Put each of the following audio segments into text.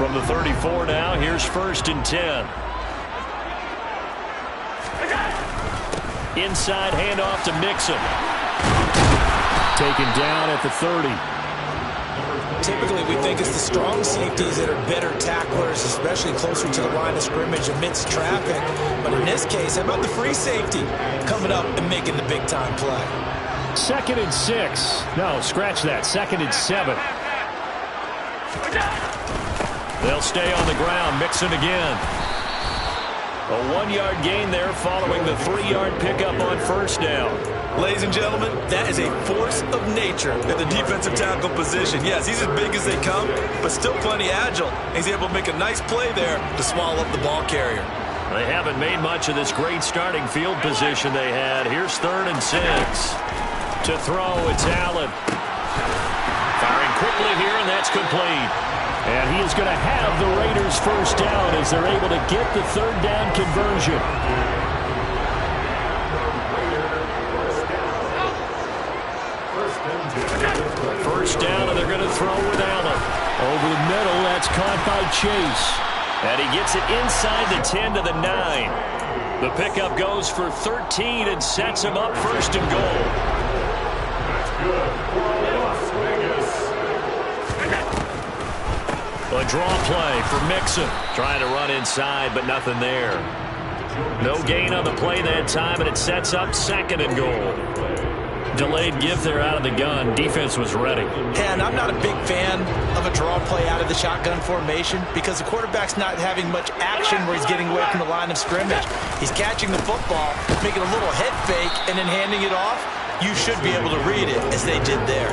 From the 34 now, here's 1st and 10. Inside handoff to Mixon. Taken down at the 30. Typically, we think it's the strong safeties that are better tacklers, especially closer to the line of scrimmage amidst traffic. But in this case, how about the free safety coming up and making the big-time play? 2nd and 6. No, scratch that. 2nd and 7. They'll stay on the ground. Mixon again. A 1-yard gain there following the 3-yard pickup on 1st down. Ladies and gentlemen, that is a force of nature at the defensive tackle position. Yes, he's as big as they come, but still plenty agile. He's able to make a nice play there to swallow up the ball carrier. They haven't made much of this great starting field position they had. Here's 3rd and 6. To throw, it's Allen. Firing quickly here, and that's complete. And he is going to have the Raiders 1st down as they're able to get the 3rd down conversion. First down, and they're going to throw with Allen. Over the middle, that's caught by Chase. And he gets it inside the 10 to the 9. The pickup goes for 13 and sets him up 1st and goal. A draw play for Mixon. Trying to run inside, but nothing there. No gain on the play that time, and it sets up 2nd and goal. Delayed give there out of the gun. Defense was ready. And I'm not a big fan of a draw play out of the shotgun formation because the quarterback's not having much action where he's getting away from the line of scrimmage. He's catching the football, making a little head fake, and then handing it off. You should be able to read it as they did there.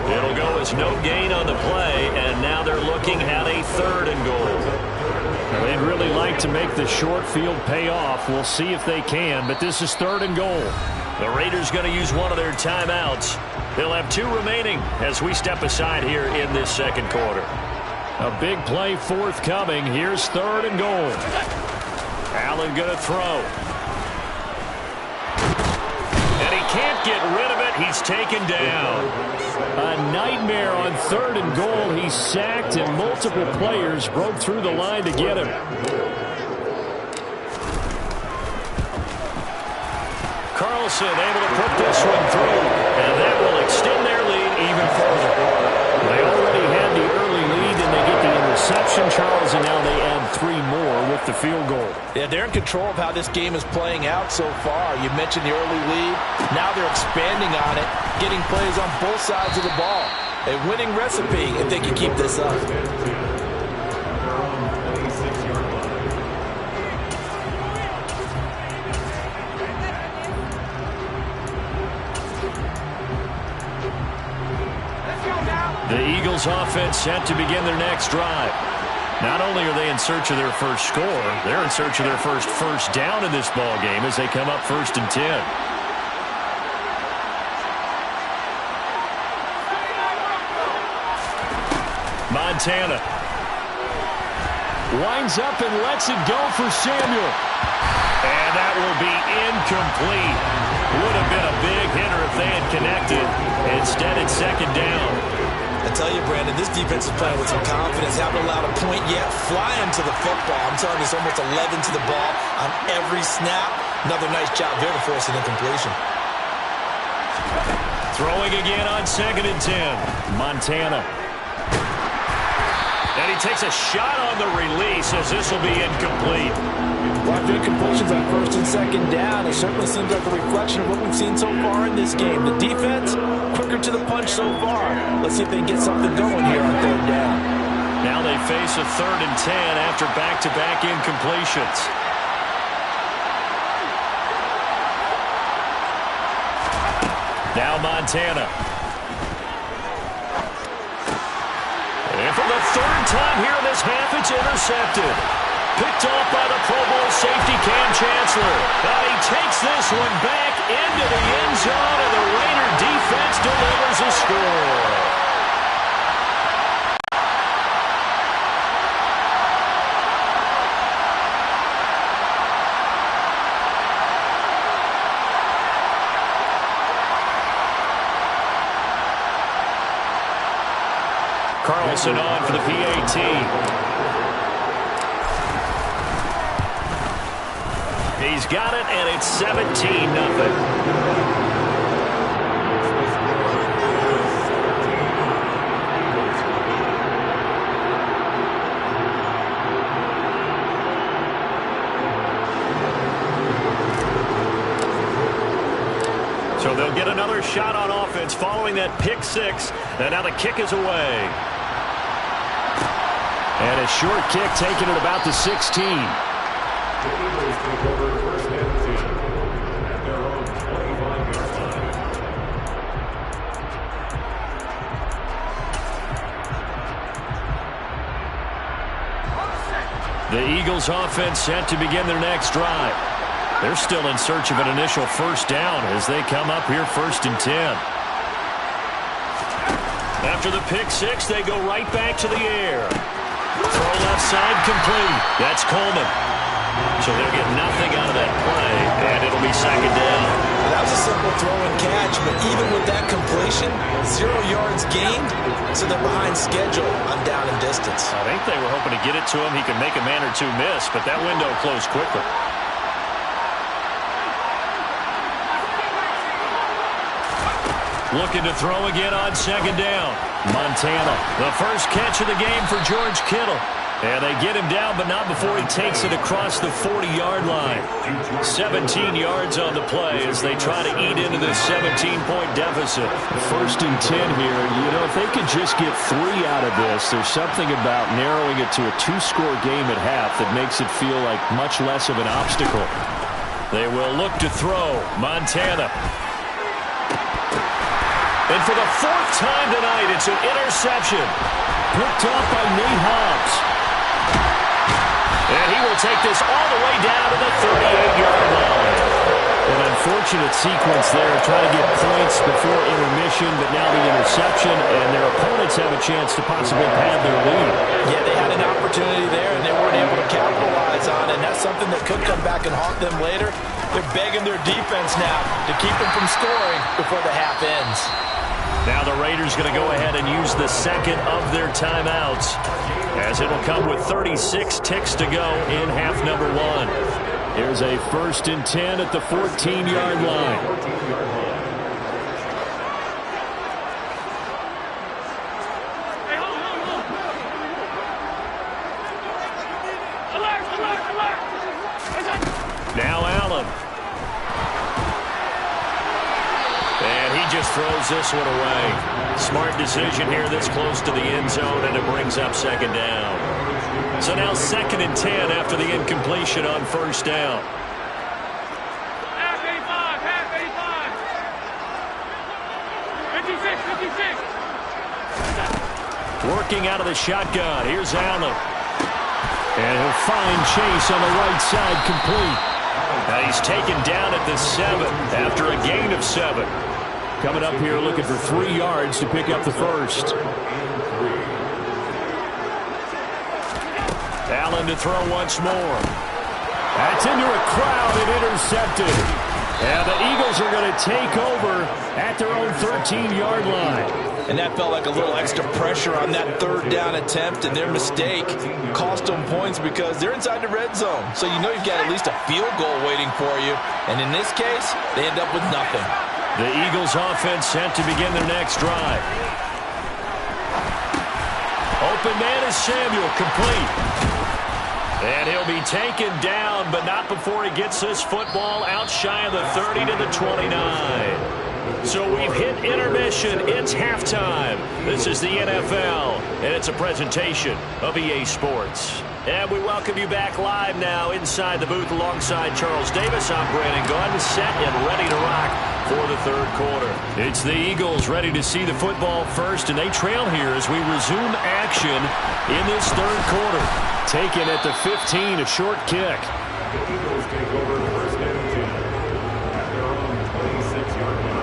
It'll go as no gain on the play, and now they're looking at a 3rd and goal. Now, they'd really like to make the short field pay off. We'll see if they can, but this is 3rd and goal. The Raiders going to use one of their timeouts. They'll have 2 remaining as we step aside here in this 2nd quarter. A big play forthcoming. Here's 3rd and goal. Allen going to throw. And he can't get rid of it. He's taken down. A nightmare on 3rd and goal. He's sacked, and multiple players broke through the line to get him. Carlson able to put this one through, and that will extend their lead even further. They already had the early lead, and they get the interception, Charles, and now they add 3 more with the field goal. Yeah, they're in control of how this game is playing out so far. You mentioned the early lead. Now they're expanding on it, getting plays on both sides of the ball. A winning recipe if they can keep this up. The Eagles offense set to begin their next drive. Not only are they in search of their first score, they're in search of their first down in this ball game as they come up 1st and 10. Montana winds up and lets it go for Samuel. And that will be incomplete. Would have been a big hitter if they had connected. Instead, it's 2nd down. I tell you, Brandon, this defense is playing with some confidence. Haven't allowed a point yet. Flying to the football. I'm telling you, it's almost 11 to the ball on every snap. Another nice job there to force an incompletion. Throwing again on 2nd and 10. Montana. And he takes a shot on the release as this will be incomplete. Well, good completions on 1st and 2nd down. It certainly seems like a reflection of what we've seen so far in this game. The defense, quicker to the punch so far. Let's see if they can get something going here on 3rd down. Now they face a 3rd and 10 after back-to-back incompletions. Now Montana. And for the 3rd time here in this half, it's intercepted. Picked off by the Pro Bowl safety Cam Chancellor. But he takes this one back into the end zone, and the Raider defense delivers a score. Carlson on for the PAT. He's got it, and it's 17-0. So they'll get another shot on offense following that pick six. And now the kick is away. And a short kick taken at about the 16. The Eagles offense set to begin their next drive. They're still in search of an initial first down as they come up here 1st and 10. After the pick six, they go right back to the air. Throw left side complete. That's Coleman. So they'll get nothing out of that play, and it'll be 2nd down. That was a simple throw and catch, but even with that completion, 0 yards gained, so they're behind schedule on down and distance. I think they were hoping to get it to him. He could make a man or two miss, but that window closed quickly. Looking to throw again on 2nd down. Montana, the first catch of the game for George Kittle. And they get him down, but not before he takes it across the 40-yard line. 17 yards on the play as they try to eat into this 17-point deficit. 1st and 10 here. You know, if they could just get 3 out of this, there's something about narrowing it to a 2-score game at half that makes it feel like much less of an obstacle. They will look to throw. Montana. And for the 4th time tonight, it's an interception. Picked off by Nate Hobbs. And he will take this all the way down to the 38-yard line. An unfortunate sequence there, trying to get points before intermission, but now the interception, and their opponents have a chance to possibly pad their lead. Yeah, they had an opportunity there, and they weren't able to capitalize on it, and that's something that could come back and haunt them later. They're begging their defense now to keep them from scoring before the half ends. Now the Raiders going to go ahead and use the 2nd of their timeouts, as it'll come with 36 ticks to go in half number 1. Here's a 1st and 10 at the 14-yard line. Now Allen. And he just throws this one away. Smart decision here this close to the end zone, and it brings up 2nd down. So now 2nd and 10 after the incompletion on 1st down. Half 85, half 85. 56, 56. Working out of the shotgun. Here's Allen. And he'll find Chase on the right side complete. Now he's taken down at the 7 after a gain of 7. Coming up here looking for 3 yards to pick up the first. Allen to throw once more. That's into a crowd and intercepted. And the Eagles are going to take over at their own 13-yard line. And that felt like a little extra pressure on that 3rd down attempt, and their mistake cost them points because they're inside the red zone. So you know you've got at least a field goal waiting for you. And in this case, they end up with nothing. The Eagles offense set to begin their next drive. Open man is Samuel, complete. And he'll be taken down, but not before he gets this football out shy of the 30 to the 29. So we've hit intermission. It's halftime. This is the NFL, and it's a presentation of EA Sports. And we welcome you back live now inside the booth alongside Charles Davis. I'm Brandon Gunn, set and ready to rock for the 3rd quarter. It's the Eagles ready to see the football first, and they trail here as we resume action in this 3rd quarter. Taken at the 15, a short kick. The Eagles take over 1st and 10 at their own 26-yard line.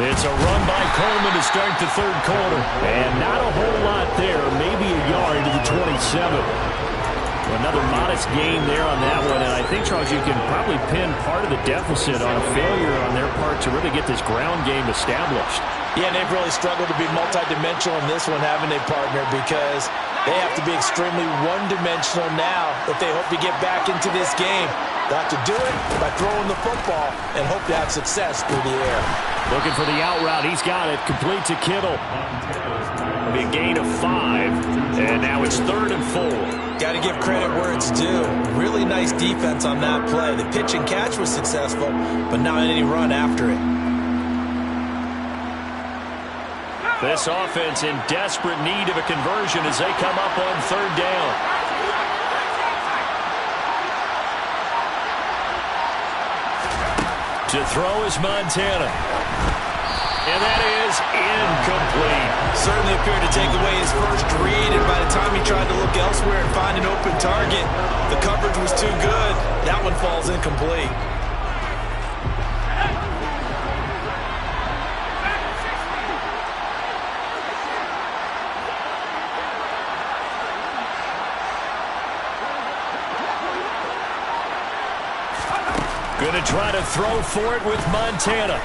It's a run by Coleman to start the 3rd quarter. And not a whole lot there, maybe a yard to the 27. When Another modest gain there on that one, and I think, Charles, you can probably pin part of the deficit on a failure on their part to really get this ground game established. Yeah, they've really struggled to be multidimensional in this one, haven't they, partner? Because they have to be extremely one-dimensional now if they hope to get back into this game. They'll have to do it by throwing the football and hope to have success through the air. Looking for the out route. He's got it. Complete to Kittle. It'll be a gain of 5, and now it's 3rd and 4. Got to give credit where it's due. Really nice defense on that play. The pitch and catch was successful, but not any run after it. This offense in desperate need of a conversion as they come up on 3rd down. To throw is Montana. And that is incomplete. Certainly appeared to take away his first read, and by the time he tried to look elsewhere and find an open target, the coverage was too good. That one falls incomplete. Going to try to throw for it with Montana.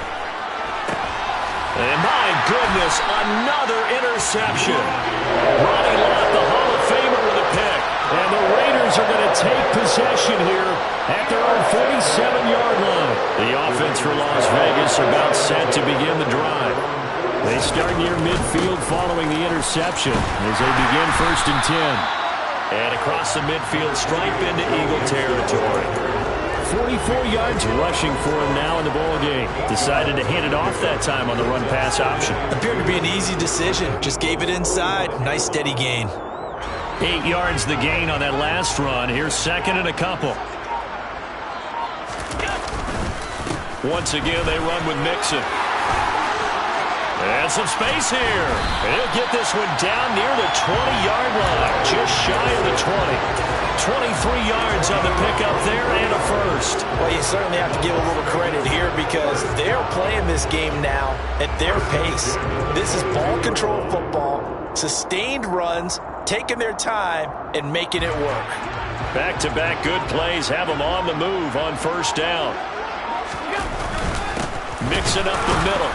And my goodness, another interception. Ronnie Lott, the Hall of Famer, with a pick. And the Raiders are going to take possession here at their own 47-yard line. The offense for Las Vegas about set to begin the drive. They start near midfield following the interception as they begin 1st and 10. And across the midfield stripe into Eagle territory. 44 yards rushing for him now in the ball game. Decided to hand it off that time on the run-pass option. Appeared to be an easy decision. Just gave it inside. Nice steady gain. 8 yards the gain on that last run. Here's 2nd and a couple. Once again, they run with Mixon. And some space here. He'll get this one down near the 20-yard line. Just shy of the 20. 23 yards on the pickup there and a first. Well, you certainly have to give a little credit here because they're playing this game now at their pace. This is ball control football, sustained runs, taking their time, and making it work. Back-to-back good plays have them on the move on 1st down. Mixing up the middle.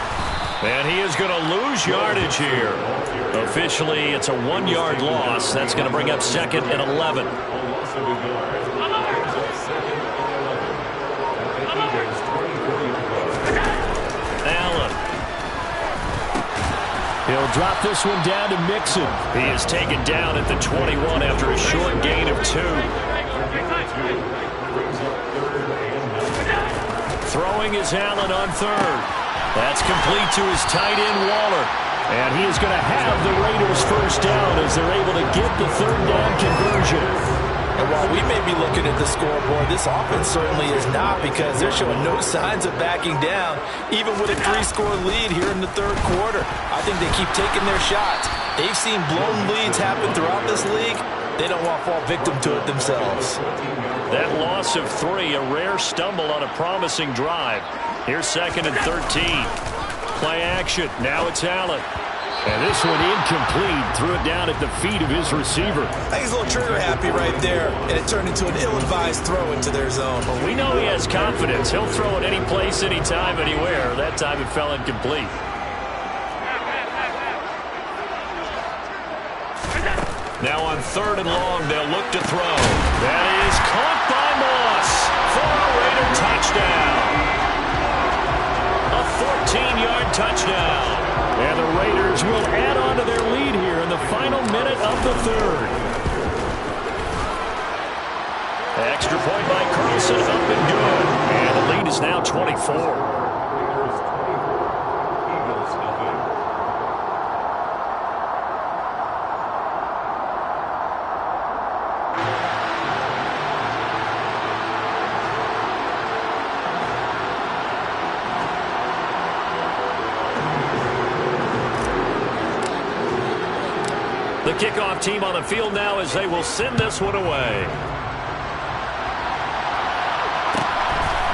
And he is going to lose yardage here. Officially, it's a 1-yard loss. That's going to bring up 2nd and 11. Allen. He'll drop this one down to Mixon. He is taken down at the 21 after a short gain of 2. Throwing is Allen on 3rd. That's complete to his tight end, Waller. And he is going to have the Raiders 1st down as they're able to get the 3rd down conversion. And while we may be looking at the scoreboard, this offense certainly is not because they're showing no signs of backing down, even with a 3-score lead here in the 3rd quarter. I think they keep taking their shots. They've seen blown leads happen throughout this league. They don't want to fall victim to it themselves. That loss of 3, a rare stumble on a promising drive. Here's 2nd and 13. Play action. Now it's Allen. And this one incomplete. Threw it down at the feet of his receiver. I think he's a little trigger happy right there. And it turned into an ill-advised throw into their zone. Well, we know he has confidence. He'll throw it any place, anytime, anywhere. That time it fell incomplete. Now on 3rd and long, they'll look to throw. That is caught by Moss for a Raider touchdown. A 14-yard touchdown. And the Raiders will add on to their lead here in the final minute of the 3rd. Extra point by Carlson, up and good. And the lead is now 24. The kickoff team on the field now as they will send this one away.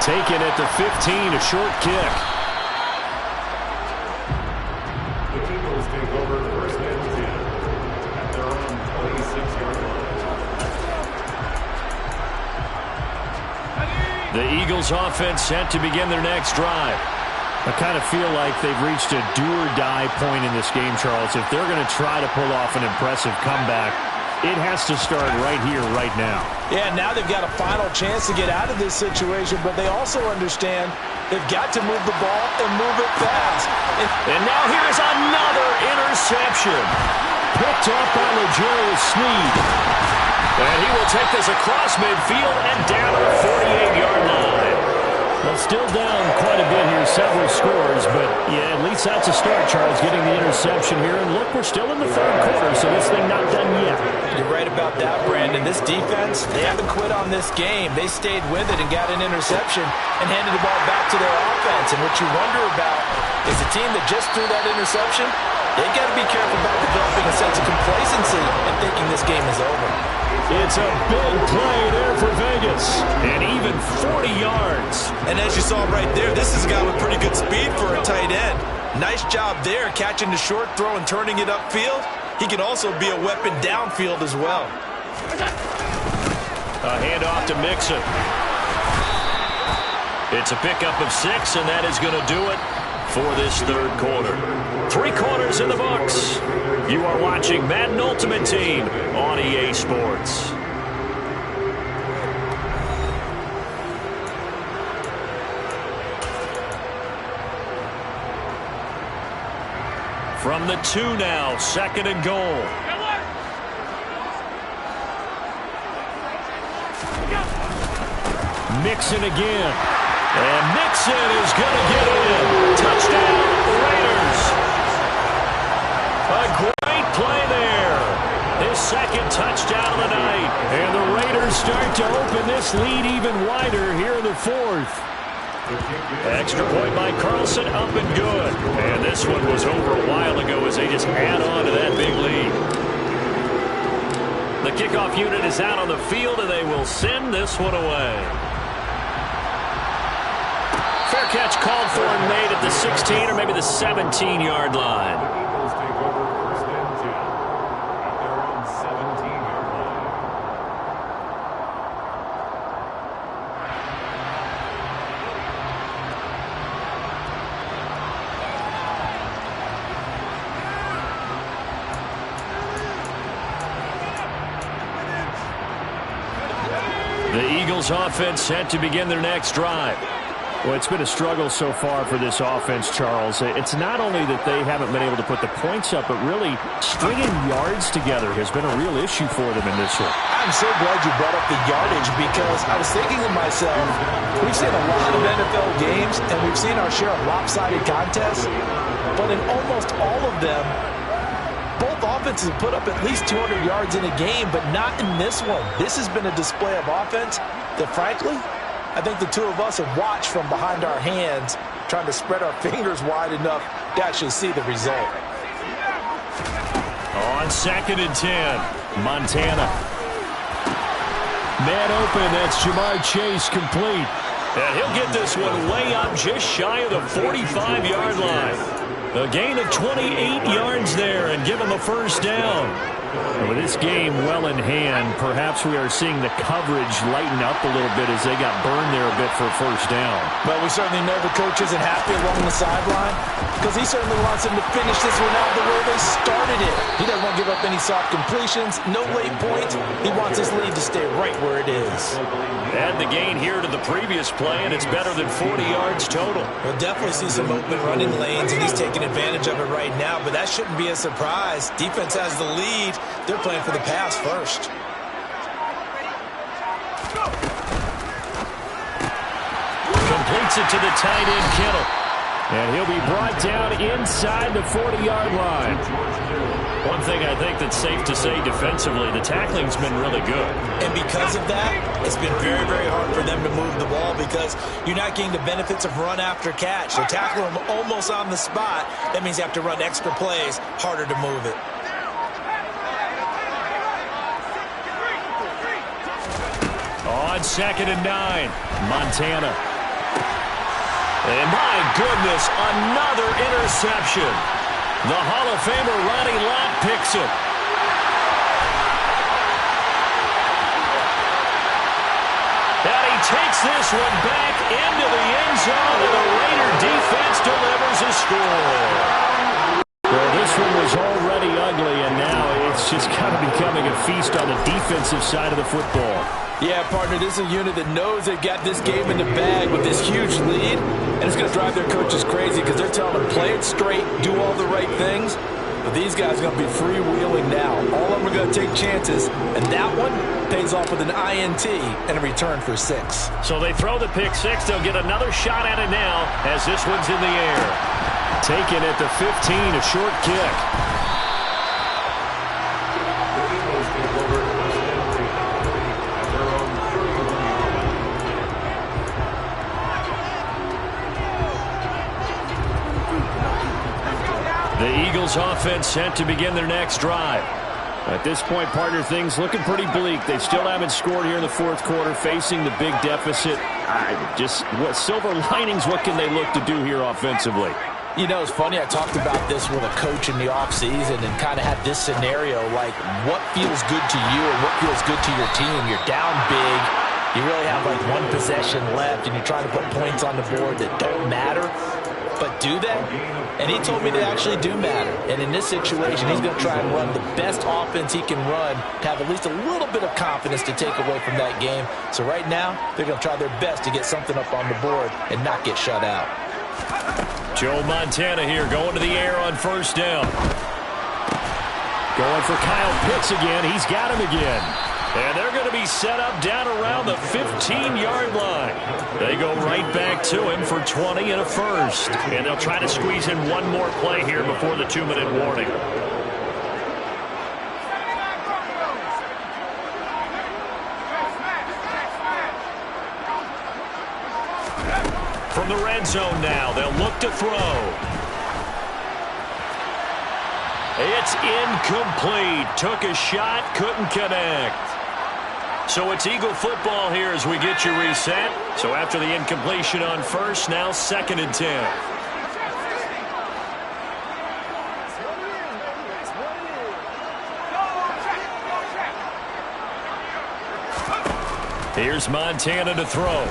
Taken at the 15, a short kick. The Eagles take over 1st and 10 at their own 26-yard line. The Eagles offense set to begin their next drive. I kind of feel like they've reached a do-or-die point in this game, Charles. If they're going to try to pull off an impressive comeback, it has to start right here, right now. Yeah, now they've got a final chance to get out of this situation, but they also understand they've got to move the ball and move it fast. And now here's another interception. Picked up by L'Jarius Sneed. And he will take this across midfield and down to the 48-yard line. Well, still down quite a bit here, several scores, but yeah, at least that's a start, Charles, getting the interception here. And look, we're still in the third quarter, so this thing not done yet. You're right about that, Brandon. This defense, they haven't quit on this game. They stayed with it and got an interception and handed the ball back to their offense. And what you wonder about is the team that just threw that interception, they've got to be careful about developing a sense of complacency and thinking this game is over. It's a big play there for Vegas, and even 40 yards. And as you saw right there, this is a guy with pretty good speed for a tight end. Nice job there, catching the short throw and turning it upfield. He can also be a weapon downfield as well. A handoff to Mixon. It's a pickup of 6, and that is going to do it for this third quarter. 3 quarters in the books. You are watching Madden Ultimate Team on EA Sports. From the 2 now, 2nd and goal. Mixon again. And Mixon is going to get in. Touchdown, Raiders. A great play there. His 2nd touchdown of the night. And the Raiders start to open this lead even wider here in the 4th. Extra point by Carlson, up and good. And this one was over a while ago as they just add on to that big lead. The kickoff unit is out on the field, and they will send this one away. Fair catch called for and made at the 16 or maybe the 17-yard line. Eagles take over 1st and 10 at their own 17-yard line. The Eagles offense set to begin their next drive. Well, it's been a struggle so far for this offense, Charles. It's not only that they haven't been able to put the points up, but really stringing yards together has been a real issue for them in this one. I'm so glad you brought up the yardage because I was thinking to myself, we've seen a lot of NFL games and we've seen our share of lopsided contests, but in almost all of them, both offenses have put up at least 200 yards in a game, but not in this one. This has been a display of offense that, frankly, I think the two of us have watched from behind our hands, trying to spread our fingers wide enough to actually see the result. On 2nd and 10, Montana. Man open, that's Jamar Chase complete. And he'll get this one way up just shy of the 45-yard line. A gain of 28 yards there and give him a 1st down. And with this game well in hand, perhaps we are seeing the coverage lighten up a little bit as they got burned there a bit for a 1st down. But we certainly know the coach isn't happy along the sideline because he certainly wants them to finish this one out the way they started it. He doesn't want to give up any soft completions, no late points. He wants his lead to stay right where it is. Add the gain here to the previous play, and it's better than 40 yards total. We'll definitely see some open running lanes, and he's taking advantage of it right now, but that shouldn't be a surprise. Defense has the lead. They're playing for the pass first. Completes it to the tight end, Kittle. And he'll be brought down inside the 40-yard line. One thing I think that's safe to say defensively, the tackling's been really good. And because of that, it's been very, very hard for them to move the ball because you're not getting the benefits of run after catch. They're tackling them almost on the spot. That means you have to run extra plays, harder to move it. On 2nd and 9, Montana. And my goodness, another interception. The Hall of Famer Ronnie Lott picks it. And he takes this one back into the end zone, and the Raider defense delivers a score. Well, this one was already ugly, and now it's just kind of becoming a feast on the defensive side of the football. Yeah, partner, this is a unit that knows they've got this game in the bag with this huge lead, and it's going to drive their coaches crazy because they're telling them, play it straight, do all the right things. But these guys are going to be freewheeling now. All of them are going to take chances, and that one pays off with an INT and a return for 6. So they throw the pick 6. They'll get another shot at it now as this one's in the air. Taken at the 15, a short kick. The Eagles offense set to begin their next drive. At this point, partner, things looking pretty bleak. They still haven't scored here in the fourth quarter, facing the big deficit. Just what silver linings, what can they look to do here offensively? You know, it's funny, I talked about this with a coach in the offseason and kind of had this scenario, like what feels good to you and what feels good to your team. You're down big. You really have like one possession left, and you're trying to put points on the board that don't matter. But do that? And he told me they actually do matter. And in this situation, he's going to try and run the best offense he can run to have at least a little bit of confidence to take away from that game. So right now, they're going to try their best to get something up on the board and not get shut out. Joe Montana here going to the air on first down. Going for Kyle Pitts again. He's got him again. And they're going to be set up down around the 15-yard line. They go right back to him for 20 and a first. And they'll try to squeeze in one more play here before the 2-minute warning. From the red zone now, they'll look to throw. It's incomplete. Took a shot, couldn't connect. So it's Eagle football here as we get you reset. So after the incompletion on first, now 2nd and 10. Here's Montana to throw.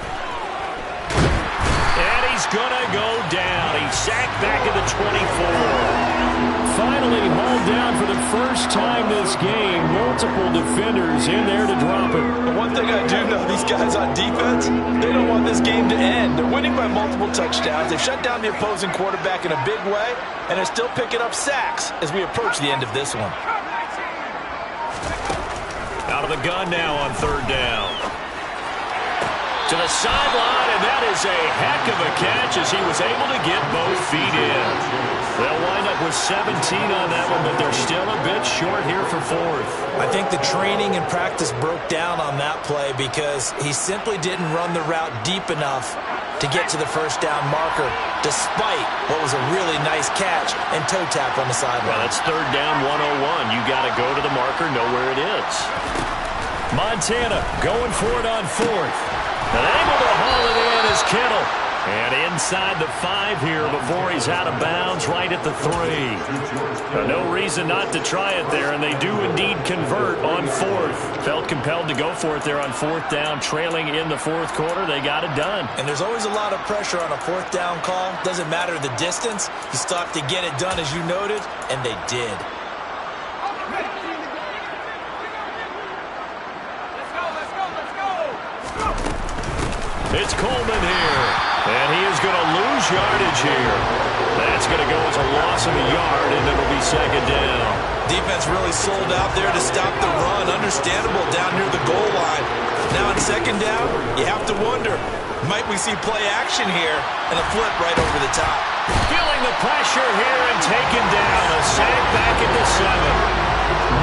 And he's going to go down. He's sacked back at the 24. Finally hauled down for the first time this game. Multiple defenders in there to drop it. But one thing I do know, these guys on defense, they don't want this game to end. They're winning by multiple touchdowns. They've shut down the opposing quarterback in a big way, and they're still picking up sacks as we approach the end of this one. Out of the gun now on 3rd down. To the sideline, and that is a heck of a catch as he was able to get both feet in. They'll wind up with 17 on that one, but they're still a bit short here for 4th. I think the training and practice broke down on that play because he simply didn't run the route deep enough to get to the first down marker, despite what was a really nice catch and toe tap on the sideline. Well, that's 3rd down 101. You got to go to the marker, know where it is. Montana going for it on 4th. And able to haul it in is Kittle. And inside the 5 here before he's out of bounds, right at the 3. No reason not to try it there, and they do indeed convert on 4th. Felt compelled to go for it there on 4th down, trailing in the 4th quarter. They got it done. And there's always a lot of pressure on a 4th down call. Doesn't matter the distance. You stop to get it done, as you noted, and they did. It's Coleman here, and he is going to lose yardage here. That's going to go as a loss of a yard, and it'll be 2nd down. Defense really sold out there to stop the run. Understandable down near the goal line. Now on 2nd down, you have to wonder, might we see play action here and a flip right over the top? Feeling the pressure here and taken down. A sack back at the 7.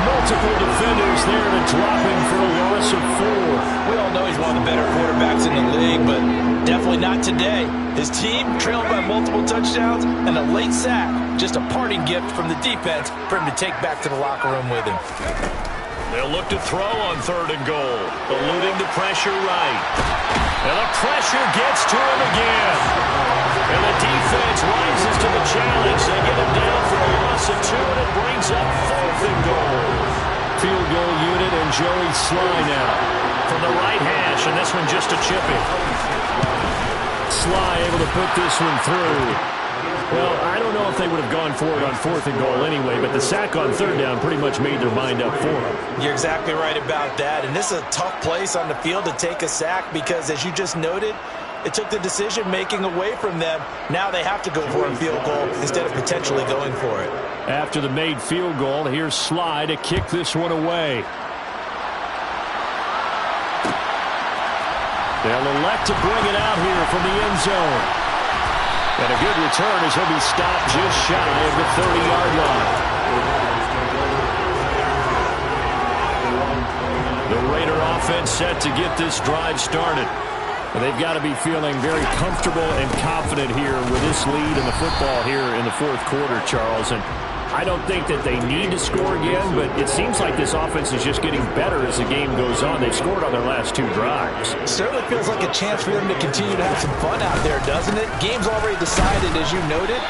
Multiple defenders there to drop him for a loss of 4. We all know he's one of the better quarterbacks in the league, but definitely not today. His team trailed by multiple touchdowns and a late sack. Just a parting gift from the defense for him to take back to the locker room with him. They'll look to throw on 3rd and goal, eluding the pressure right. And the pressure gets to him again. And the defense rises to the challenge. They get him down for a loss of 2, and it brings up 4th and goal. Field goal unit and Joey Sly now. from the right hash, and this one just a chipping. Sly able to put this one through. Well, I don't know if they would have gone for it on 4th and goal anyway, but the sack on 3rd down pretty much made their mind up for them. You're exactly right about that, and this is a tough place on the field to take a sack because, as you just noted, it took the decision-making away from them. Now they have to go for a field goal instead of potentially going for it. After the made field goal, here's Sly to kick this one away. They'll elect to bring it out here from the end zone. And a good return as he'll be stopped just shy of the 30-yard line. The Raider offense set to get this drive started. They've got to be feeling very comfortable and confident here with this lead in the football here in the 4th quarter, Charles. And I don't think that they need to score again, but it seems like this offense is just getting better as the game goes on. They've scored on their last 2 drives. Certainly feels like a chance for them to continue to have some fun out there, doesn't it? Game's already decided, as you noted,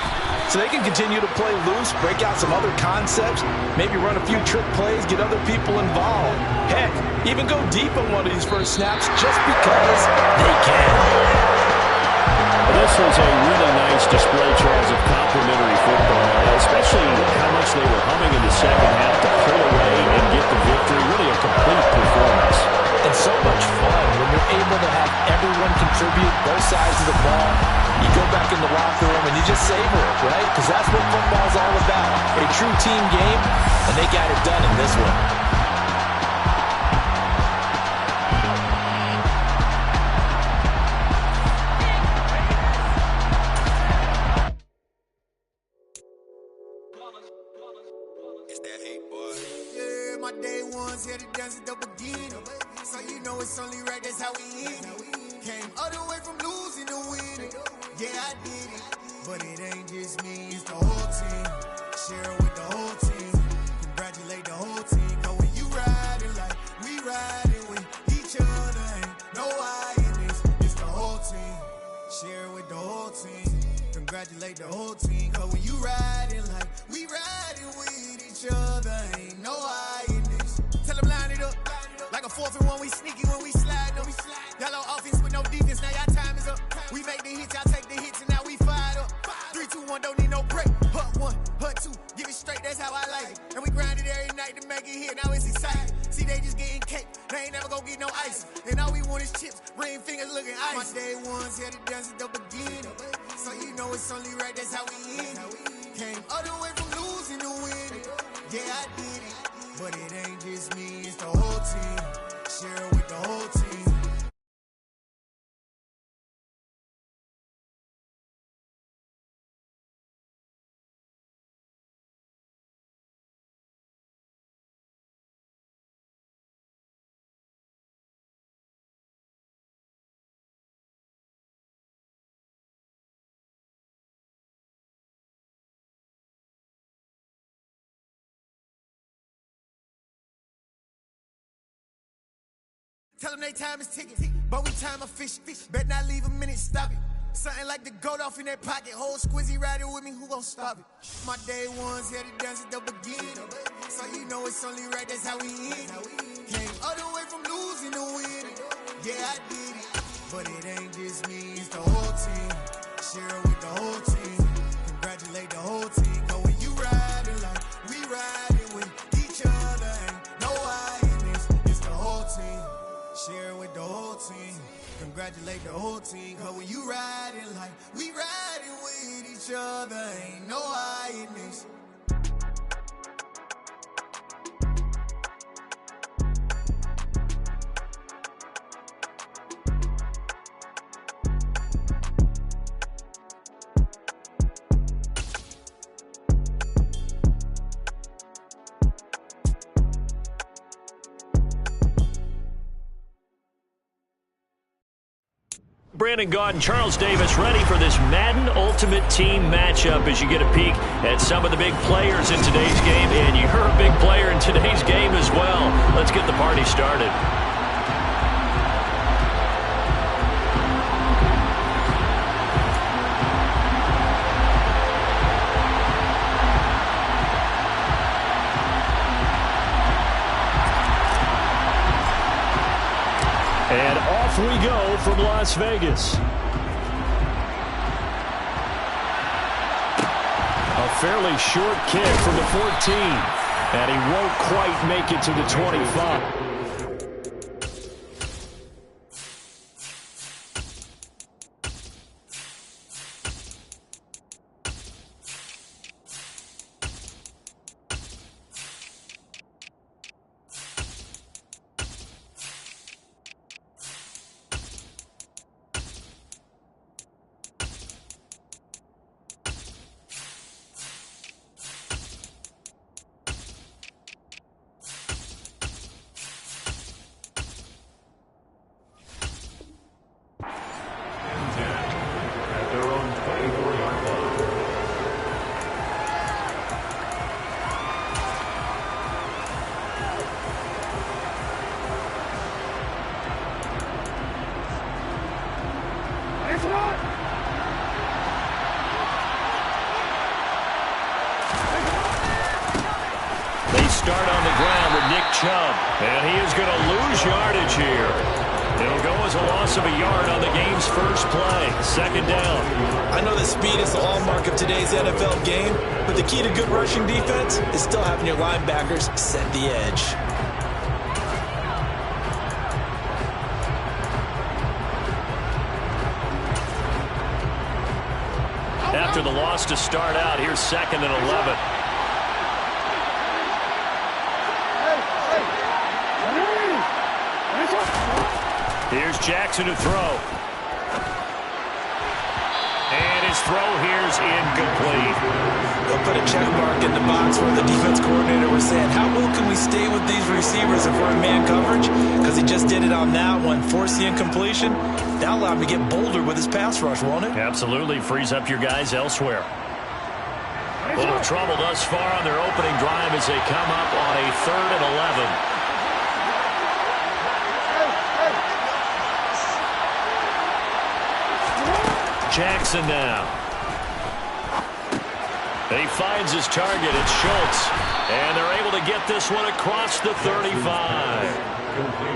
so they can continue to play loose, break out some other concepts, maybe run a few trick plays, get other people involved. Heck, even go deep on one of these first snaps just because they can. This was a really nice display, Charles, of complimentary football, especially how much they were humming in the second half to pull away and get the victory. Really a complete performance. And so much fun when you're able to have everyone contribute both sides of the ball. You go back in the locker room and you just savor it, right? Because that's what football's all about. A true team game, and they got it done in this one. It's only right, that's how we eat it. Came all the way from losing to winning. Yeah, I did it. But it ain't just me, it's the whole team. Share it with the whole team. Congratulate the whole team. Cause when you riding like we riding with each other, ain't no I in this. It's the whole team. Share it with the whole team. Congratulate the whole team. Cause when you riding like we riding with each other, ain't no I in this. Tell them line it up. Like a 4th and 1, we sneaky when we slide them. Y'all on offense with no defense, now y'all time is up. We make the hits, y'all take the hits, and now we fired up. 3, 2, 1, don't need no break. Hut 1, hut 2, give it straight, that's how I like it. And we grind it every night to make it hit, now it's exciting. See, they just getting cake, they ain't never gonna get no ice. And all we want is chips, ring fingers looking ice. My day ones here to dance at the beginning. So you know it's only right, that's how we end it. Came all the way from losing to winning. Yeah, I did it. But it ain't just me, it's the whole team. Share it with the whole team. Tell them they time is ticking, but we time a fish. Bet not leave a minute, stop it. Something like the goat off in that pocket. Whole squizzy riding with me, who gon' stop it? My day ones here to dance at the beginning. So you know it's only right, that's how we end it. Came all the way from losing to winning. Yeah, I did it. But it ain't just me, it's the whole team. Share it with the whole team. Congratulate the whole team. Cause when you riding like we riding with each other, ain't no I in this. It's the whole team. Share it with the whole team. Congratulate the whole team. Cause when you riding like we riding with each other, ain't no I in this. Brandon Gaudin and Charles Davis ready for this Madden Ultimate Team matchup as you get a peek at some of the big players in today's game. And you're a big player in today's game as well. Let's get the party started. we go from Las Vegas. A fairly short kick from the 14. And he won't quite make it to the 25. They start on the ground with Nick Chubb, and he is going to lose yardage here. It'll go as a loss of a yard on the game's first play. Second down. I know that speed is the hallmark of today's NFL game, but the key to good rushing defense is still having your linebackers set the edge. After the loss to start out, here's 2nd and 11. Here's Jackson to throw. And his throw here's incomplete. They'll put a check mark in the box where the defense coordinator was saying, how well can we stay with these receivers if we're in man coverage? Because he just did it on that one. Force the incompletion. That'll allow him to get bolder with his pass rush, won't it? Absolutely. Frees up your guys elsewhere. A little trouble thus far on their opening drive as they come up on a 3rd and 11. Jackson now. He finds his target. It's Schultz. And they're able to get this one across the 35.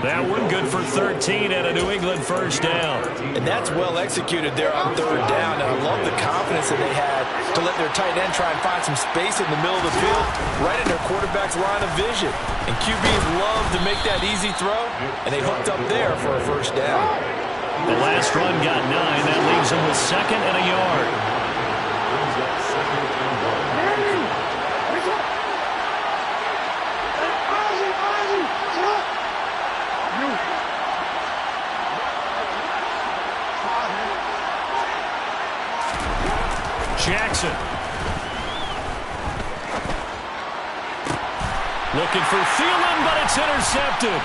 That one good for 13 and a New England first down. And that's well executed there on 3rd down. And I love the confidence that they had to let their tight end try and find some space in the middle of the field, right in their quarterback's line of vision. And QBs love to make that easy throw, and they hooked up there for a first down. The last run got 9. That leaves them with 2nd and a yard. Jackson. Looking for Thielen, but it's intercepted.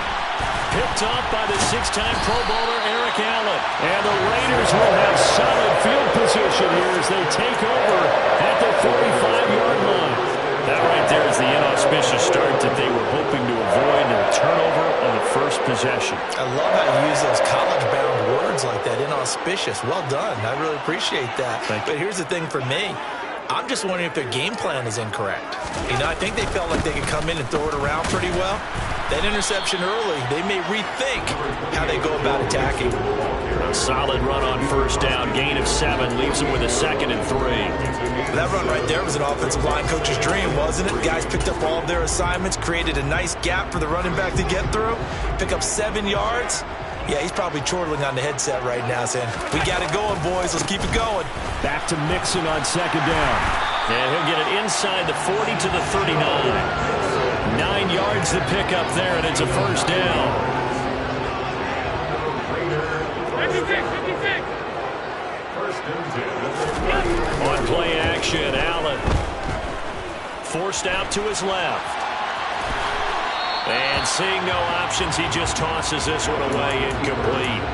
Picked up by the 6-time Pro Bowler Eric Allen. And the Raiders will have solid field position here as they take over at the 45-yard line. That right there is the inauspicious start that they were hoping to avoid, and a turnover on the first possession. I love how you use those college-bound words like that, inauspicious. Well done. I really appreciate that. But here's the thing for me. I'm just wondering if their game plan is incorrect. You know, I think they felt like they could come in and throw it around pretty well. That interception early, they may rethink how they go about attacking. A solid run on first down. Gain of 7 leaves them with a 2nd and 3. That run right there was an offensive line coach's dream, wasn't it? Guys picked up all of their assignments, created a nice gap for the running back to get through, pick up 7 yards. Yeah, he's probably chortling on the headset right now saying, we got it going, boys. Let's keep it going. Back to Mixon on 2nd down. And he'll get it inside the 40 to the 39. 9 yards to pick up there, and it's a first down. 56. First and 10. On play action, Allen. Forced out to his left. And seeing no options, he just tosses this one away, incomplete.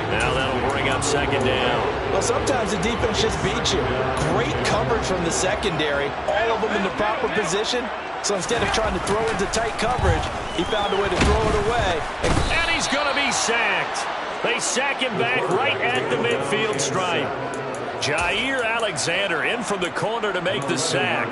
Now that'll bring up 2nd down. Well, sometimes the defense just beats you. Great coverage from the secondary. All of them in the proper position. So instead of trying to throw into tight coverage, he found a way to throw it away. And he's going to be sacked. They sack him back right at the midfield stripe. Jair Alexander in from the corner to make the sack.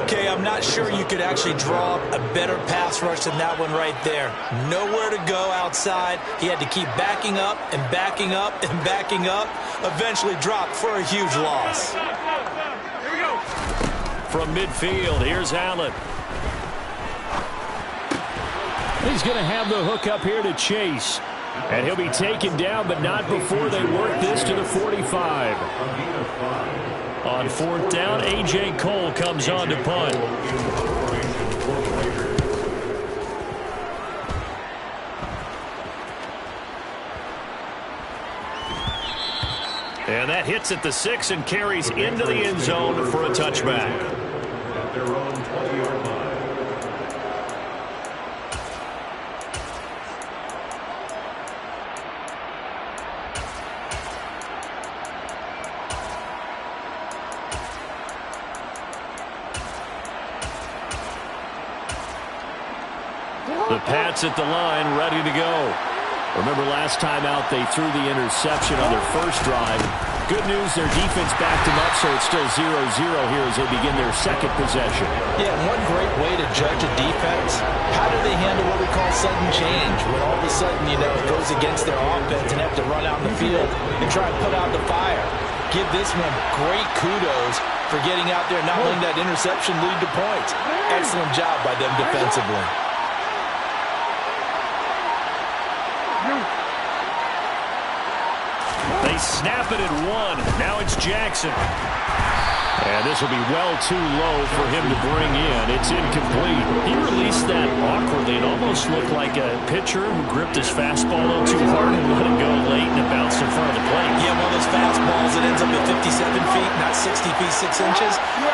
Okay, I'm not sure you could actually draw a better pass rush than that one right there. Nowhere to go outside. He had to keep backing up and backing up and backing up. Eventually dropped for a huge loss. From midfield, here's Allen. He's going to have the hook up here to Chase. And he'll be taken down, but not before they work this to the 45. On fourth down, A.J. Cole comes on to punt. And that hits at the 6 and carries into the end zone for a touchback. At their own 20-yard line. The Pats at the line, ready to go. Remember last time out they threw the interception on their first drive. Good news, their defense backed them up, so it's still 0-0 here as they begin their second possession. Yeah, one great way to judge a defense, how do they handle what we call sudden change? When all of a sudden, you know, it goes against their offense and have to run out in the field and try and put out the fire. Give this one great kudos for getting out there, not letting that interception lead to points. Excellent job by them defensively. They snap it at 1. Now it's Jackson. And this will be well too low for him to bring in. It's incomplete. He released that awkwardly. It almost looked like a pitcher who gripped his fastball a little too hard and let it go late and it bounced in front of the plate. Yeah, one of those fastballs that ends up at 57 feet, not 60 feet 6 inches.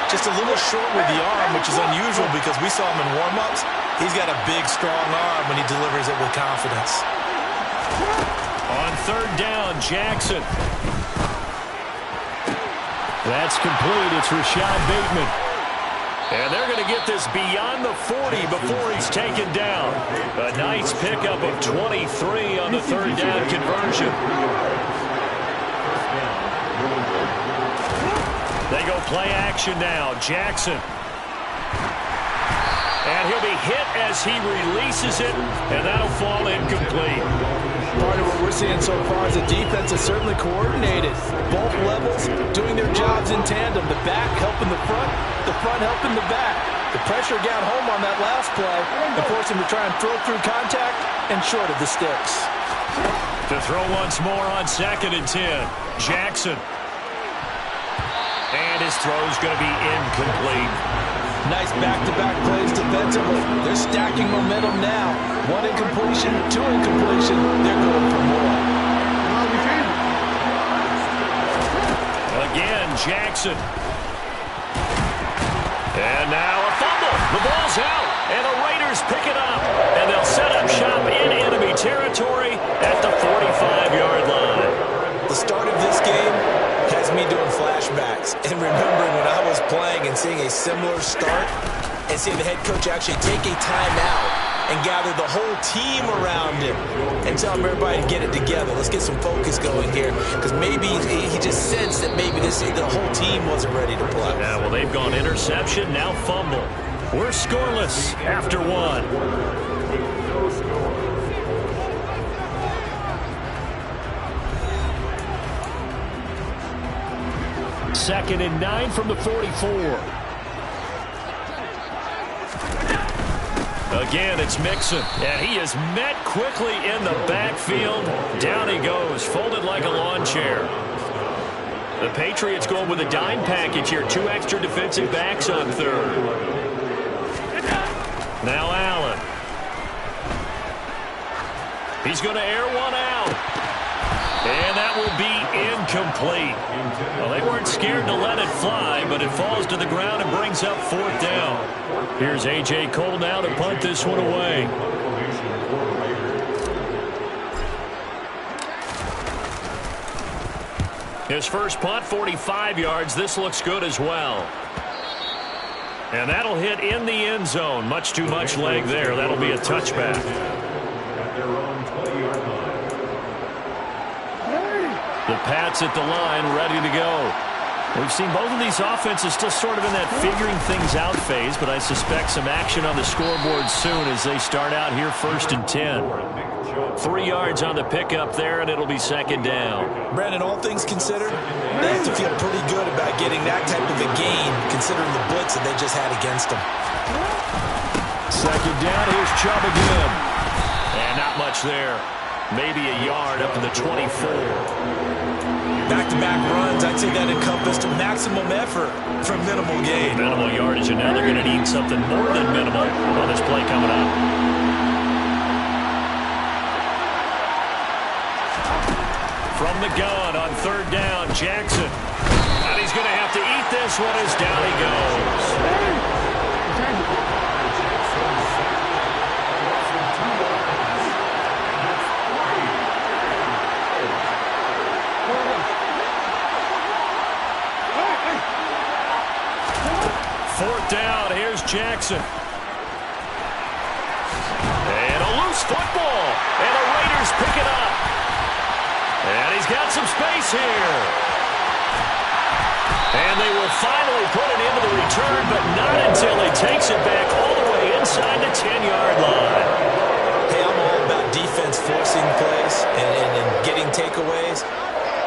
Just a little short with the arm, which is unusual because we saw him in warm-ups. He's got a big, strong arm when he delivers it with confidence. On third down, Jackson. That's complete. It's Rashad Bateman. And they're going to get this beyond the 40 before he's taken down. A nice pickup of 23 on the third down conversion. They go play action now. Jackson. And he'll be hit as he releases it, and that'll fall incomplete. Part of what we're seeing so far is the defense is certainly coordinated. Both levels doing their jobs in tandem. The back helping the front helping the back. The pressure got home on that last play and forced him to try and throw through contact and short of the sticks. To throw once more on 2nd and 10. Jackson. And his throw's going to be incomplete. Nice back-to-back plays defensively. They're stacking momentum now. 1 incompletion, 2 incompletion. They're going for more. Again, Jackson. And now a fumble. The ball's out, and the Raiders pick it up. And they'll set up shop in enemy territory at the 45-yard line. The start of this game has me doing flashbacks and remembering when I was playing and seeing a similar start and seeing the head coach actually take a timeout and gather the whole team around him and tell him everybody to get it together. Let's get some focus going here because maybe he just sensed that maybe the whole team wasn't ready to play. Yeah, well, they've gone interception, now fumble. We're scoreless after 1. 2nd and 9 from the 44. Again, it's Mixon, and he is met quickly in the backfield. Down he goes, folded like a lawn chair. The Patriots going with a dime package here. 2 extra defensive backs on third. Now Allen. He's going to air one out. And that will be incomplete. Well, they weren't scared to let it fly, but it falls to the ground and brings up 4th down. Here's A.J. Cole now to punt this one away. His first punt, 45 yards. This looks good as well. And that'll hit in the end zone. Much too much leg there. That'll be a touchback. At their own 20-yard line. The Pats at the line, ready to go. We've seen both of these offenses still sort of in that figuring things out phase, but I suspect some action on the scoreboard soon as they start out here 1st and 10. 3 yards on the pickup there, and it'll be 2nd down. Brandon, all things considered, they have to feel pretty good about getting that type of a gain, considering the blitz that they just had against them. 2nd down, here's Chubb again. And not much there. Maybe a yard up to the 24. Back-to-back runs, I'd say that encompassed maximum effort for minimal gain. Minimal yardage, and now they're going to need something more than minimal on this play coming up. From the gun on 3rd down, Jackson. And he's going to have to eat this one as down he goes. Fourth down, here's Jackson. And a loose football. And the Raiders pick it up. And he's got some space here. And they will finally put it into the return, but not until he takes it back all the way inside the 10-yard line. Hey, I'm all about defense forcing plays and getting takeaways.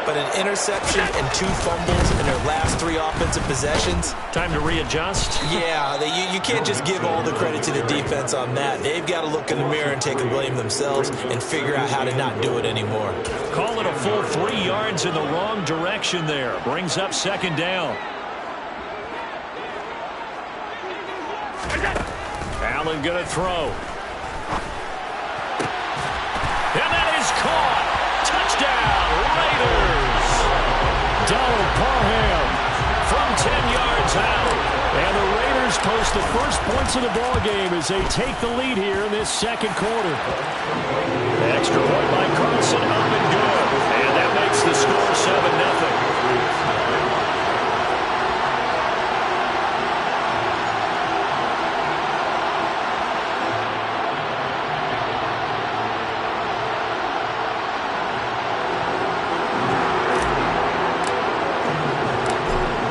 But an interception and 2 fumbles in their last 3 offensive possessions. Time to readjust? Yeah, you can't just give all the credit to the defense on that. They've got to look in the mirror and take the blame themselves and figure out how to not do it anymore. Call it a full 3 yards in the wrong direction there. Brings up 2nd down. Allen going to throw. And that is caught. Touchdown, Raiders. Donald Parham from 10 yards out. And the Raiders post the first points of the ball game as they take the lead here in this 2nd quarter. Extra point by Carlson, up and good. And that makes the score 7-0.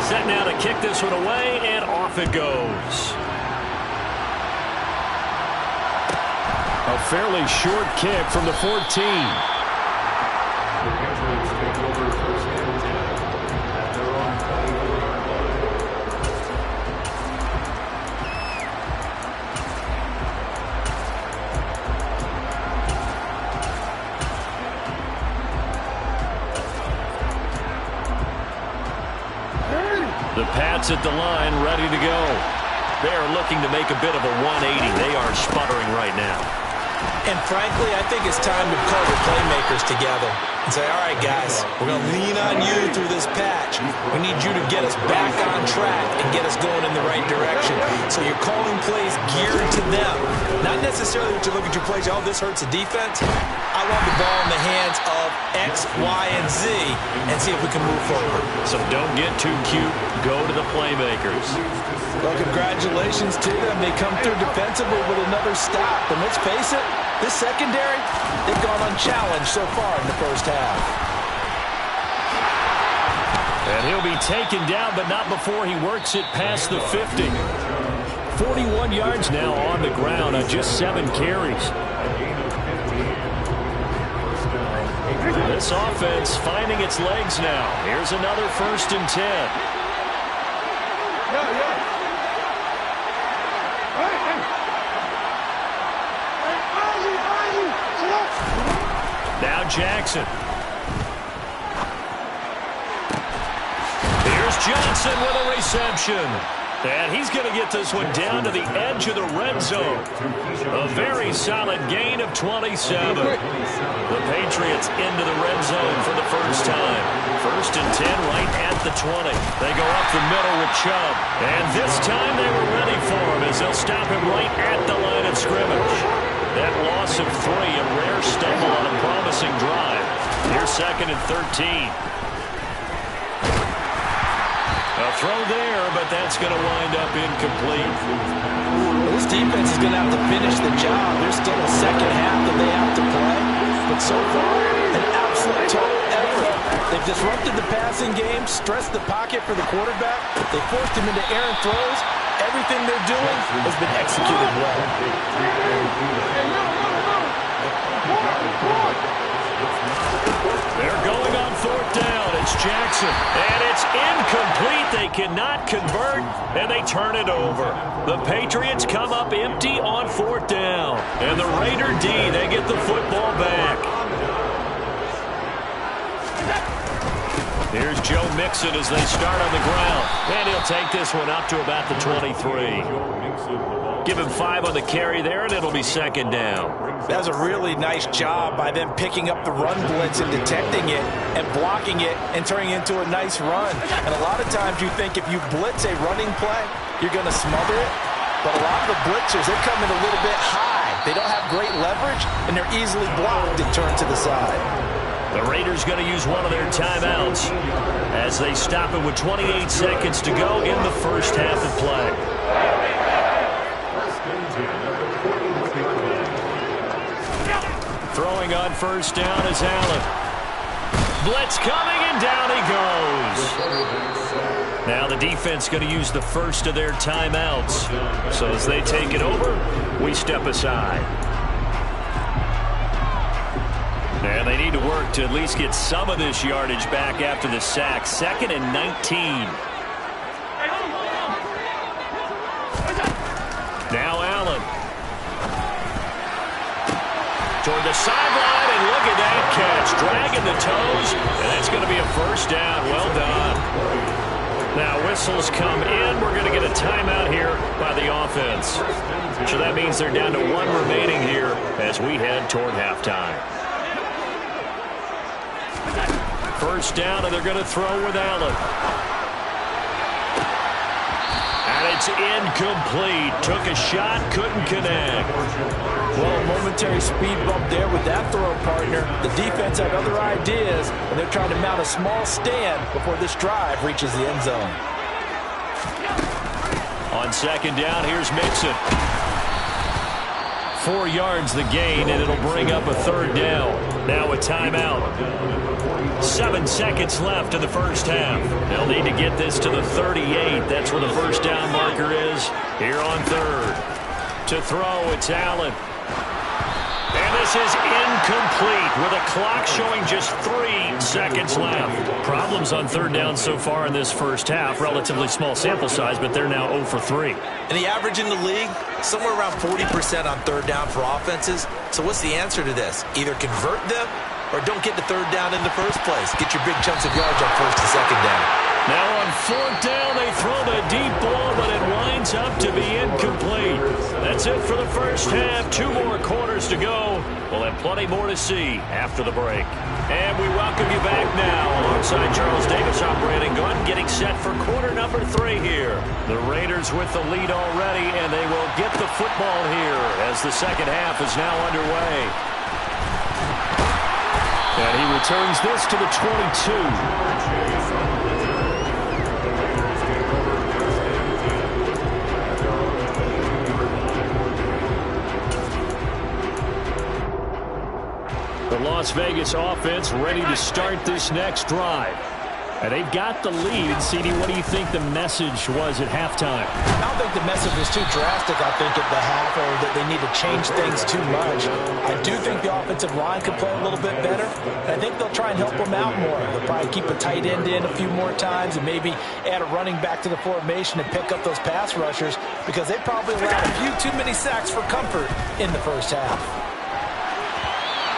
Set now to kick this one away, and off it goes. A fairly short kick from the 14. The Patriots take over 1st and 10 at their own 20. The Pats at the line, ready to go. They're looking to make a bit of a 180. They are sputtering right now. And frankly, I think it's time to call the playmakers together and say, all right, guys, we're going to lean on you through this patch. We need you to get us back on track and get us going in the right direction. So you're calling plays geared to them. Not necessarily that you look at your plays, oh, this hurts the defense. I want the ball in the hands of X, Y, and Z and see if we can move forward. So don't get too cute. Go to the playmakers. Well, congratulations to them. They come through defensively with another stop. And let's face it, this secondary, they've gone unchallenged so far in the first half. And he'll be taken down, but not before he works it past the 50. 41 yards now on the ground on just 7 carries. This offense finding its legs now. Here's another 1st and 10. Now Jackson. Here's Johnson with a reception. And he's going to get this one down to the edge of the red zone. A very solid gain of 27. The Patriots into the red zone for the first time. 1st and 10 right at the 20. They go up the middle with Chubb. And this time they were ready for him as they'll stop him right at the line of scrimmage. That loss of 3, a rare stumble on a promising drive. Here's 2nd and 13. A throw there, but that's going to wind up incomplete. This defense is going to have to finish the job. There's still a second half that they have to play. But so far, an absolute total effort. They They've disrupted the passing game, stressed the pocket for the quarterback. They forced him into errant throws. Everything they're doing has been executed well. They're going on 4th down. It's Jackson. And it's incomplete. They cannot convert, and they turn it over. The Patriots come up empty on 4th down. And the Raider D, they get the football back. Here's Joe Mixon as they start on the ground. And he'll take this one up to about the 23. Give him 5 on the carry there, and it'll be 2nd down. That was a really nice job by them picking up the run blitz and detecting it and blocking it and turning it into a nice run. And a lot of times you think if you blitz a running play, you're going to smother it. But a lot of the blitzers, they come in a little bit high. They don't have great leverage, and they're easily blocked and turned to the side. The Raiders going to use one of their timeouts as they stop it with 28 seconds to go in the first half of play. Throwing on 1st down is Allen. Blitz coming, and down he goes. Now the defense going to use the first of their timeouts. So as they take it over, we step aside. And they need to work to at least get some of this yardage back after the sack. 2nd and 19. Now Allen. Toward the sideline, and look at that catch. Dragging the toes, and that's going to be a 1st down. Well done. Now whistles come in. We're going to get a timeout here by the offense. So that means they're down to 1 remaining here as we head toward halftime. 1st down, and they're going to throw with Allen. And it's incomplete. Took a shot, couldn't connect. Well, a momentary speed bump there with that throw partner. The defense had other ideas, and they're trying to mount a small stand before this drive reaches the end zone. On 2nd down, here's Mixon. 4 yards the gain, and it'll bring up a 3rd down. Now a timeout. 7 seconds left in the first half. They'll need to get this to the 38. That's where the 1st down marker is here on 3rd. To throw, it's Allen. And this is incomplete with a clock showing just 3 seconds left. Problems on 3rd down so far in this first half. Relatively small sample size, but they're now 0 for 3. And the average in the league, somewhere around 40% on 3rd down for offenses. So what's the answer to this? Either convert them or don't get the 3rd down in the first place. Get your big chunks of yards on 1st and 2nd down. Now on 4th down, they throw the deep ball, but it winds up to be incomplete. That's it for the first half. 2 more quarters to go. We'll have plenty more to see after the break. And we welcome you back now. Alongside Charles Davis, I'm Brandon Gunn, getting set for quarter number 3 here. The Raiders with the lead already, and they will get the football here as the second half is now underway. And he returns this to the 22. The Las Vegas offense ready to start this next drive. And they've got the lead. CD, what do you think the message was at halftime? I don't think the message was too drastic, I think, at the half, or that they need to change things too much. I do think the offensive line could play a little bit better. And I think they'll try and help them out more. They'll probably keep a tight end in a few more times and maybe add a running back to the formation and pick up those pass rushers, because they probably allowed a few too many sacks for comfort in the first half.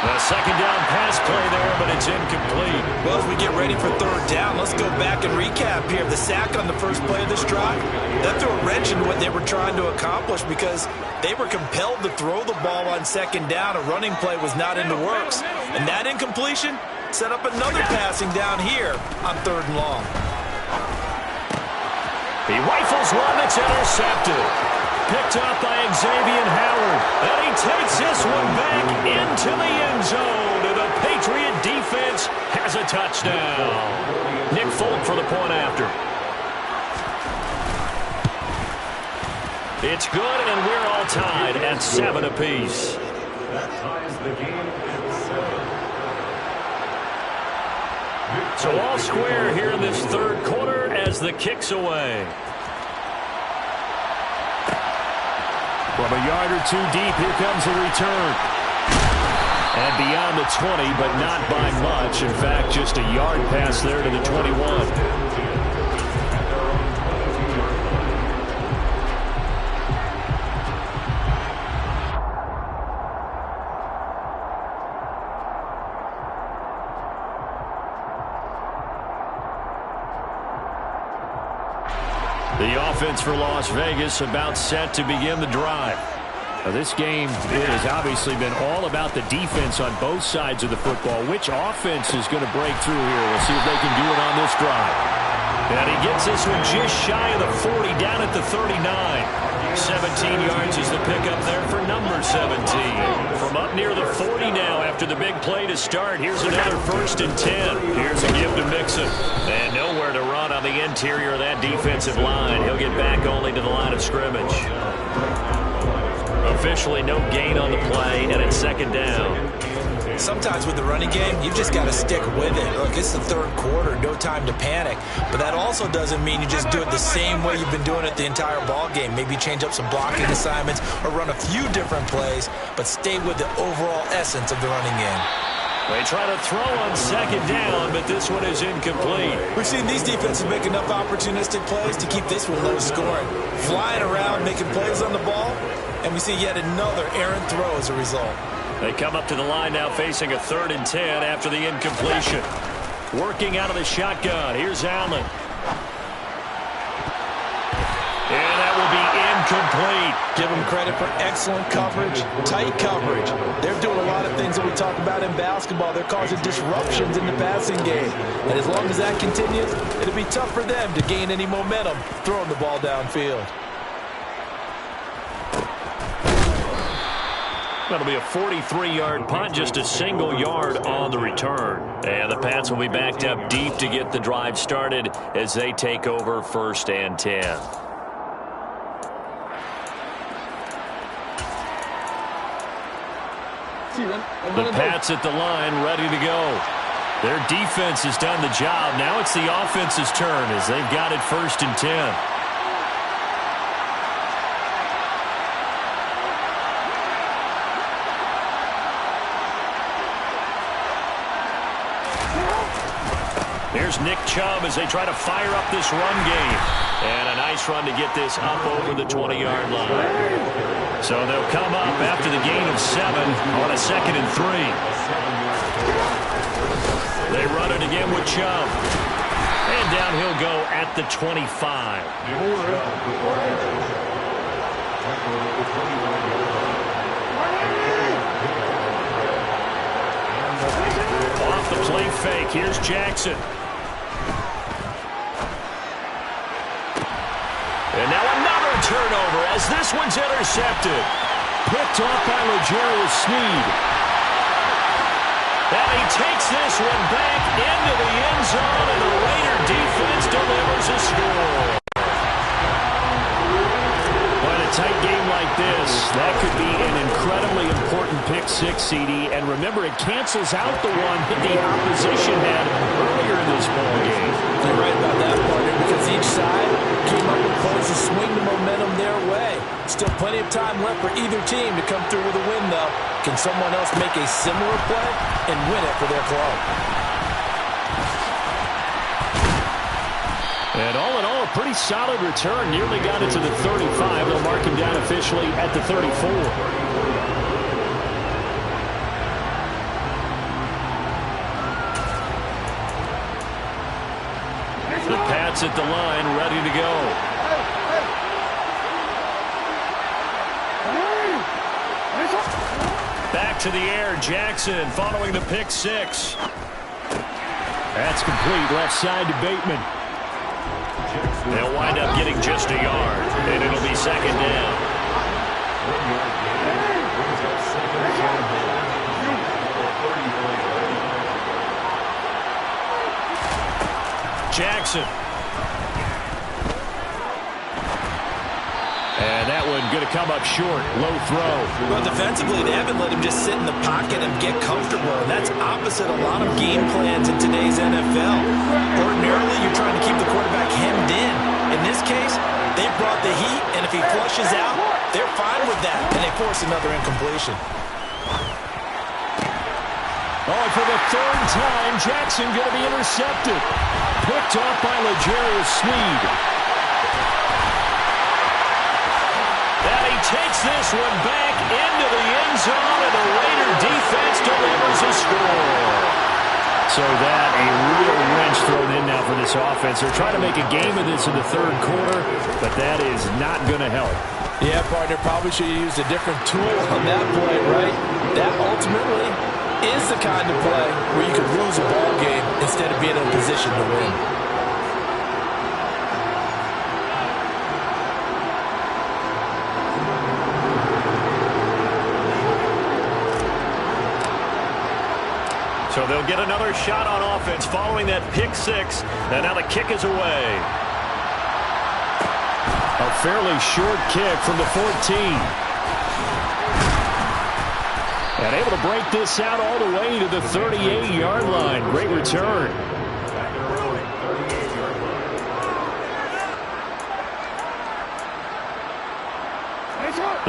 The second down pass play there, but it's incomplete. Well, as we get ready for 3rd down, let's go back and recap here. The sack on the first play of this drive, that threw a wrench into what they were trying to accomplish, because they were compelled to throw the ball on 2nd down. A running play was not in the works. And that incompletion set up another passing down here on 3rd and long. He rifles one that's intercepted. Picked up by Xavier Howard. And he takes this one back into the end zone. And the Patriot defense has a touchdown. Nick Folk for the point after. It's good, and we're all tied at 7 apiece. That ties the game at 7. So all square here in this third quarter as the kick's away. From a yard or two deep, here comes the return. And beyond the 20, but not by much. In fact, just a yard pass there to the 21. The offense for Las Vegas about set to begin the drive. Now, this game has obviously been all about the defense on both sides of the football. Which offense is going to break through here? We'll see if they can do it on this drive. And he gets this one just shy of the 40, down at the 39. 17 yards is the pickup there for number 17. From up near the 40 now after the big play to start. Here's another 1st and 10. Here's a give to Mixon. And nowhere to run on the interior of that defensive line. He'll get back only to the line of scrimmage. Officially no gain on the play, and it's 2nd down. Sometimes with the running game, you've just got to stick with it. Look, it's the third quarter, no time to panic. But that also doesn't mean you just do it the same way you've been doing it the entire ball game. Maybe change up some blocking assignments or run a few different plays, but stay with the overall essence of the running game. They try to throw on 2nd down, but this one is incomplete. We've seen these defenses make enough opportunistic plays to keep this one low scoring. Flying around, making plays on the ball, and we see yet another errant throw as a result. They come up to the line now facing a 3rd and 10 after the incompletion. Working out of the shotgun. Here's Allen. And that will be incomplete. Give them credit for excellent coverage, tight coverage. They're doing a lot of things that we talk about in basketball. They're causing disruptions in the passing game. And as long as that continues, it'll be tough for them to gain any momentum throwing the ball downfield. That'll be a 43-yard punt, just a single yard on the return. And the Pats will be backed up deep to get the drive started as they take over 1st and 10. The Pats at the line, ready to go. Their defense has done the job. Now it's the offense's turn as they've got it 1st and 10. Here's Nick Chubb as they try to fire up this run game. And a nice run to get this up over the 20-yard line. So they'll come up after the gain of 7 on a 2nd and 3. They run it again with Chubb. And down he'll go at the 25. Off the play fake. Here's Jackson. And now another turnover as this one's intercepted. Picked off by L'Jarius Sneed. And he takes this one back into the end zone, and the Raider defense delivers a score. But a tight game like this, that could be an incredibly important pick six, CD. And remember, it cancels out the one that the opposition had earlier in this ball game. You're right about that, partner, because each side came up with plays to swing the momentum their way. Still plenty of time left for either team to come through with a win, though. Can someone else make a similar play and win it for their club? And all in all, a pretty solid return. Nearly got it to the 35. They'll mark him down officially at the 34. The Pats at the line, ready to go. Back to the air, Jackson following the pick six. That's complete, left side to Bateman. They'll wind up getting just a yard, and it'll be second down. Jackson. And that one going to come up short. Low throw. Well, defensively, they haven't let him just sit in the pocket and get comfortable. And that's opposite a lot of game plans in today's NFL. Ordinarily, you're trying to keep the quarterback hemmed in. In this case, they brought the heat, and if he flushes out, they're fine with that, and they force another incompletion. Oh, for the third time, Jackson going to be intercepted. Picked off by L'Jarius Sneed. And he takes this one back into the end zone, and the Raider defense delivers a score. So that, a real wrench thrown in now for this offense. They're trying to make a game of this in the third quarter, but that is not going to help. Yeah, partner, probably should have used a different tool on that play, right? That ultimately is the kind of play where you could lose a ball game instead of being in a position to win. So they'll get another shot on offense following that pick six. And now the kick is away. A fairly short kick from the 14. And able to break this out all the way to the 38-yard line. Great return.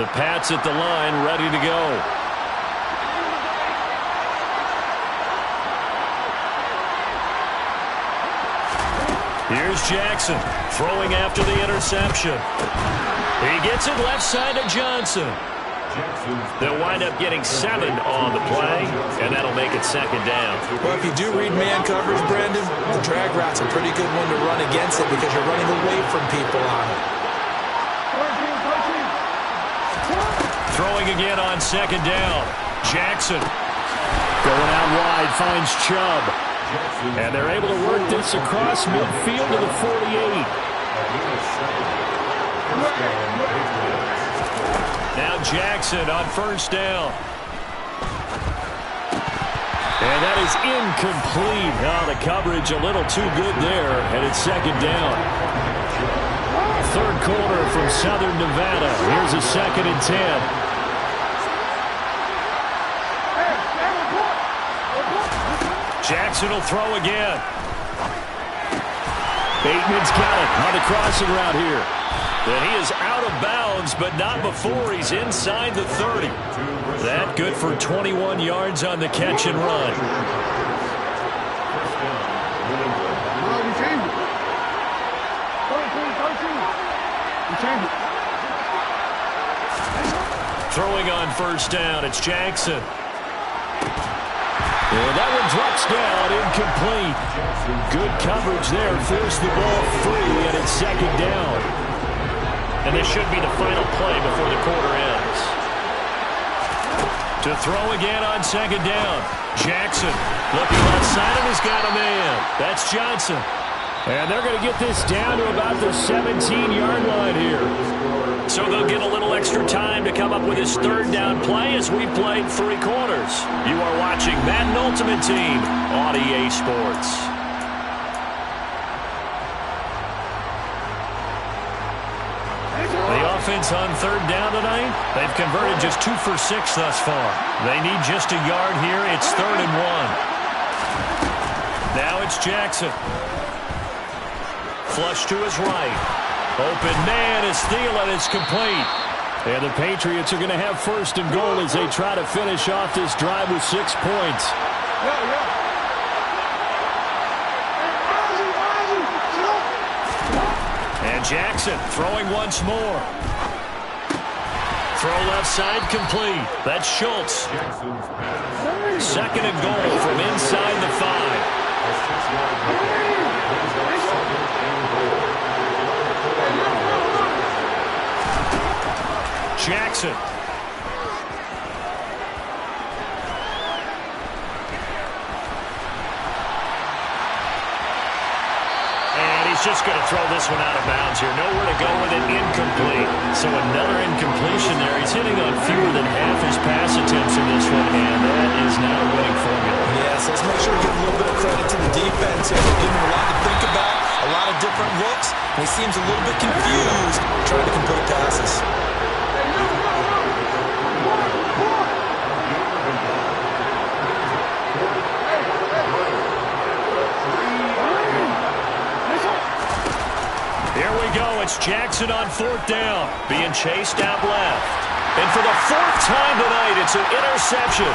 The Pats at the line, ready to go. Here's Jackson throwing after the interception. He gets it left side to Johnson. They'll wind up getting 7 on the play, and that'll make it second down. Well, if you do read man coverage, Brandon, the drag route's a pretty good one to run against it because you're running away from people on it. Throwing again on second down. Jackson going out wide, finds Chubb. And they're able to work this across midfield to the 48. Now Jackson on first down. And that is incomplete. Oh, the coverage a little too good there, and it's second down. Third quarter from Southern Nevada. Here's a 2nd and 10. Jackson will throw again. Bateman's got it on the crossing route here. And he is out of bounds, but not before he's inside the 30. That good for 21 yards on the catch and run. Throwing on first down, it's Jackson. And that one drops down, incomplete. Good coverage there, forced the ball free, and it's second down. And this should be the final play before the quarter ends. To throw again on second down. Jackson looking left side, and he's got a man. That's Johnson. And they're going to get this down to about the 17-yard line here. So they'll get a little extra time to come up with his third down play as we played 3 quarters. You are watching Madden Ultimate Team on EA Sports. The offense on third down tonight, they've converted just 2 for 6 thus far. They need just a yard here. It's 3rd and 1. Now it's Jackson. Flush to his right. Open man is Thielen. It's complete. And the Patriots are going to have 1st and goal as they try to finish off this drive with 6 points. And Jackson throwing once more. Throw left side complete. That's Schultz. 2nd and goal from inside the 5. Jackson. And he's just going to throw this one out of bounds here. Nowhere to go with it. Incomplete. So another incompletion there. He's hitting on fewer than half his pass attempts in this one, and that is not a winning formula. Yes, let's make sure we give a little bit of credit to the defense. They're giving him a lot to think about, a lot of different different looks, and he seems a little bit confused trying to complete passes. Here we go. It's Jackson on 4th down. Being chased out left. And for the 4th time tonight, it's an interception.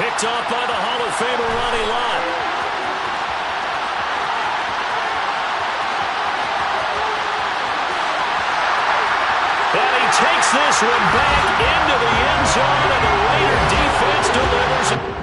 Picked off by the Hall of Famer Ronnie Lott. And he takes this one back into the end zone, and the Raider defense delivers.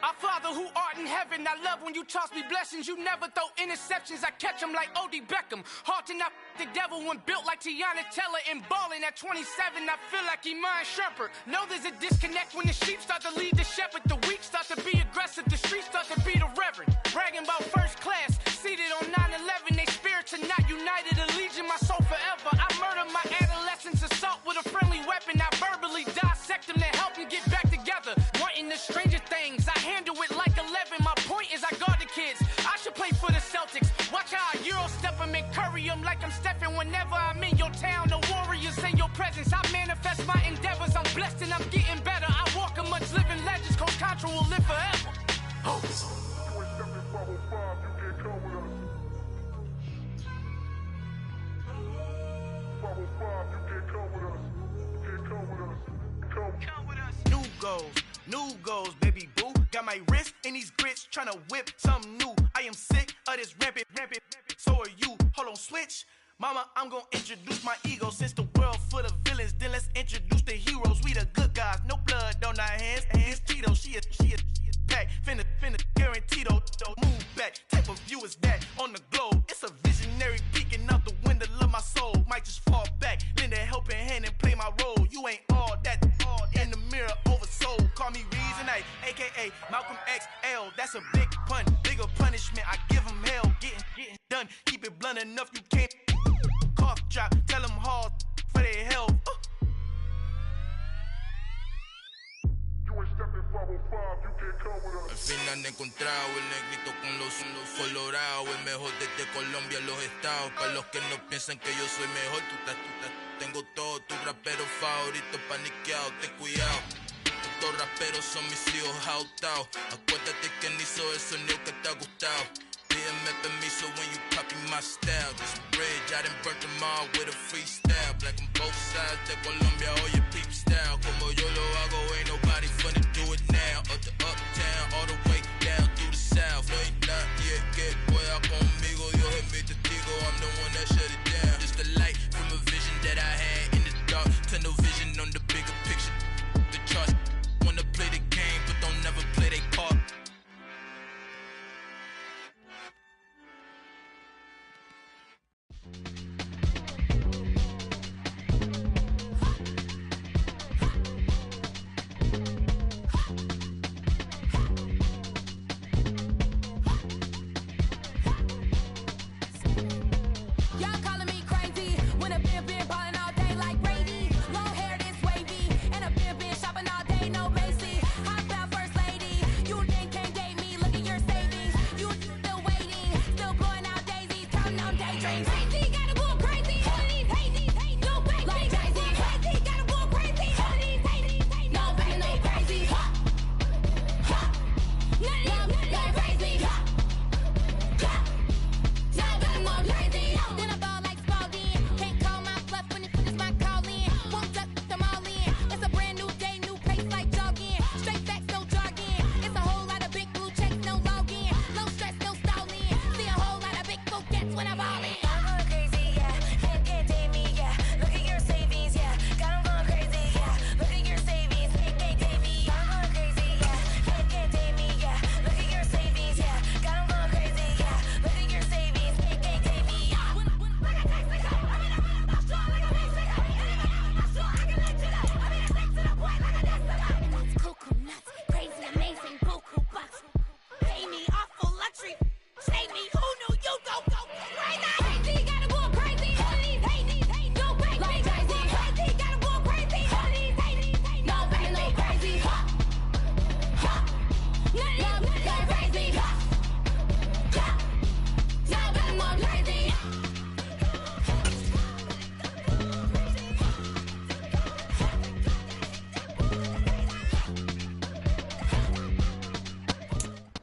Our Father who art in heaven, I love when you toss me blessings. You never throw interceptions, I catch them like O.D. Beckham. Hard to knock the devil when built like Tiana Teller. And balling at 27, I feel like Iman Shumpert. Know there's a disconnect when the sheep start to lead the shepherd. The weak start to be aggressive, the streets start to be the reverend. Bragging about first class, seated on 9/11. They spirits are not united, a legion, my soul forever. I murder my adolescence, assault with a friendly weapon. I verbally dissect them to help them get back together. Wanting the stranger things, I handle it like 11. My point is I guard the kids. I should play for the Celtics. Watch how I Euro step them and curry them like I'm Stephen. Whenever I'm in your town, the Warriors in your presence. I manifest my endeavors. I'm blessed and I'm getting better. I walk amongst living legends. Coach Contra will live forever. Oh. New goals, baby boo. Got my wrist in these grits, tryna whip something new. I am sick of this rampant. So are you. Hold on, switch. Mama, I'm gonna introduce my ego. Since the world full of villains, then let's introduce the heroes. We the good guys, no blood on our hands. It's Tito, she a pack. Finna guaranteed don't move back. Type of view is that on the globe? It's a visionary peeking out the window of my soul. Might just fall back, lend a helping hand and play my role. You ain't all that in the mirror oversold. Call me Reason A, aka Malcolm XL. That's a big pun, bigger punishment. I give him hell, getting done. Keep it blunt enough, you can't cough drop. Tell them hard for their health. Al fin han encontrado el negrito con los colorados, el mejor desde Colombia, los estados. Para los que no piensan que yo soy mejor, tengo todo, tu rapero favorito paniqueado, ten cuidado. Estos raperos son mis hijos adoptados. Acuérdate que ni hizo el sonido que te ha gustado. Pídeme permiso when you copy my style. This bridge, I done burnt them all with a freestyle. Black on both sides de Colombia, oye peep style. Como yo lo hago, ain't nobody funny, do it now. Up to uptown, all the way down through the south. No ain't not yet, que pueda conmigo. Dios es mi testigo, I'm the one that shut it down. Just a light from a vision that I had in the dark. Tunnel vision on the bigger picture. The charts wanna play the game, but don't never play their part.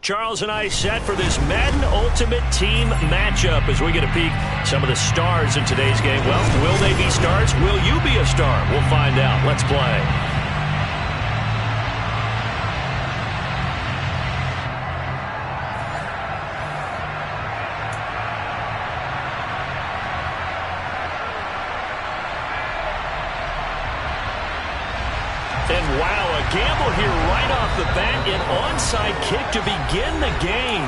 Charles and I set for this Madden Ultimate Team matchup as we get a peek some of the stars in today's game. Well, will they be stars? Will you be a star? We'll find out. Let's play. And wow, a gamble here right off the bat, an onside kick to begin the game.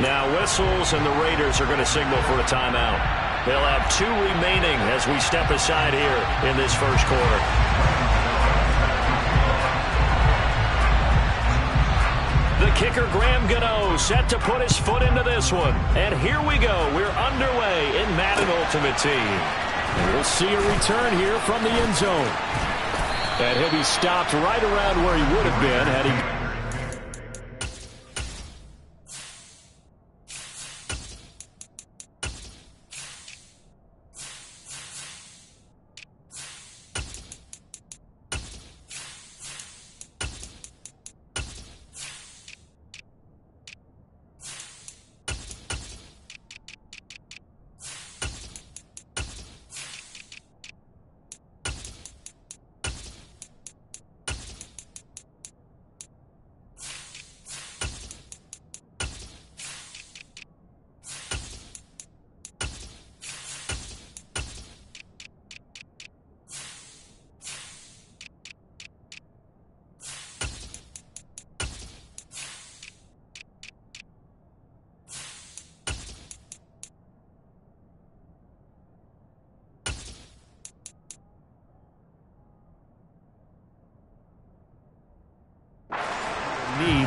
Now whistles and the Raiders are going to signal for a timeout. They'll have 2 remaining as we step aside here in this first quarter. The kicker, Graham Gano, set to put his foot into this one. And here we go. We're underway in Madden Ultimate Team. And we'll see a return here from the end zone. And he'll be stopped right around where he would have been had he...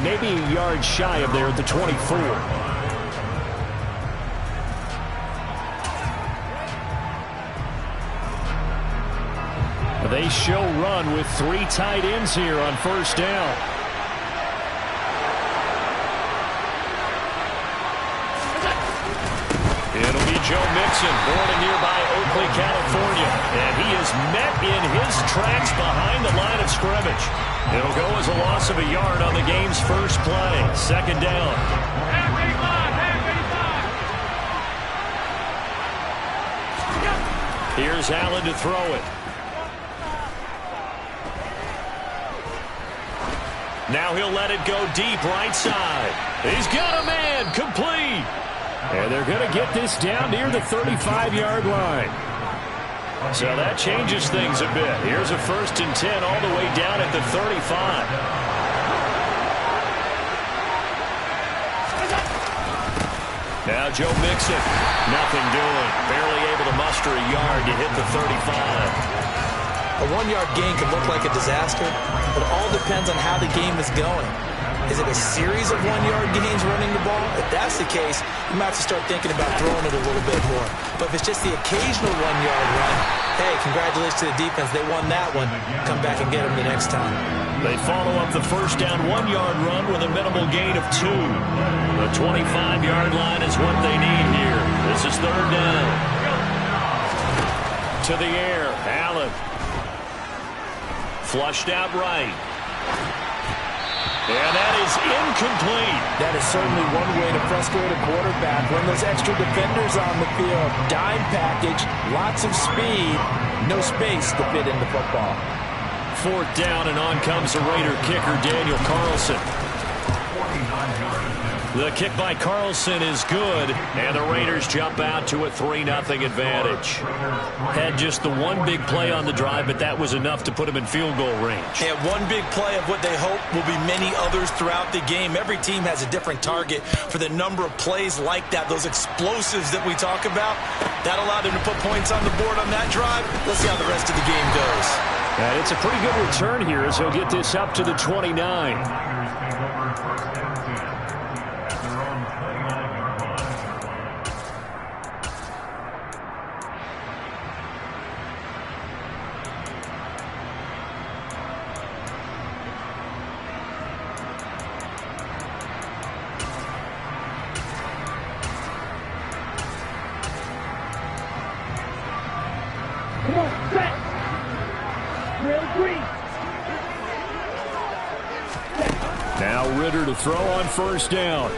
Maybe a yard shy of there at the 24. They show run with 3 tight ends here on first down. It'll be Joe Mixon, born in nearby Oakley, California. And he is met in his tracks behind the line of scrimmage. It'll go as a loss of a yard on the game's first play. Second down. Here's Allen to throw it. Now he'll let it go deep right side. He's got a man, complete. And they're going to get this down near the 35-yard line. So that changes things a bit. Here's a 1st and 10 all the way down at the 35. Now Joe Mixon, nothing doing. Barely able to muster a yard to hit the 35. A 1-yard gain can look like a disaster, but it all depends on how the game is going. Is it a series of 1-yard gains running the ball? If that's the case, you might have to start thinking about throwing it a little bit more. But if it's just the occasional 1-yard run, hey, congratulations to the defense. They won that one. Come back and get them the next time. They follow up the first down 1-yard run with a minimal gain of 2. The 25-yard line is what they need here. This is 3rd down. To the air, Allen. Flushed out right. And that is incomplete. That is certainly one way to frustrate a quarterback. When there's extra defenders on the field, dime package, lots of speed, no space to fit in the football. 4th down, and on comes the Raider kicker, Daniel Carlson. The kick by Carlson is good, and the Raiders jump out to a 3-0 advantage. Had just the one big play on the drive, but that was enough to put them in field goal range. And one big play of what they hope will be many others throughout the game. Every team has a different target for the number of plays like that, those explosives that we talk about. That allowed them to put points on the board on that drive. Let's see how the rest of the game goes. And it's a pretty good return here as he'll get this up to the 29. Come on, set. Drill 3. Now Ritter to throw on first down.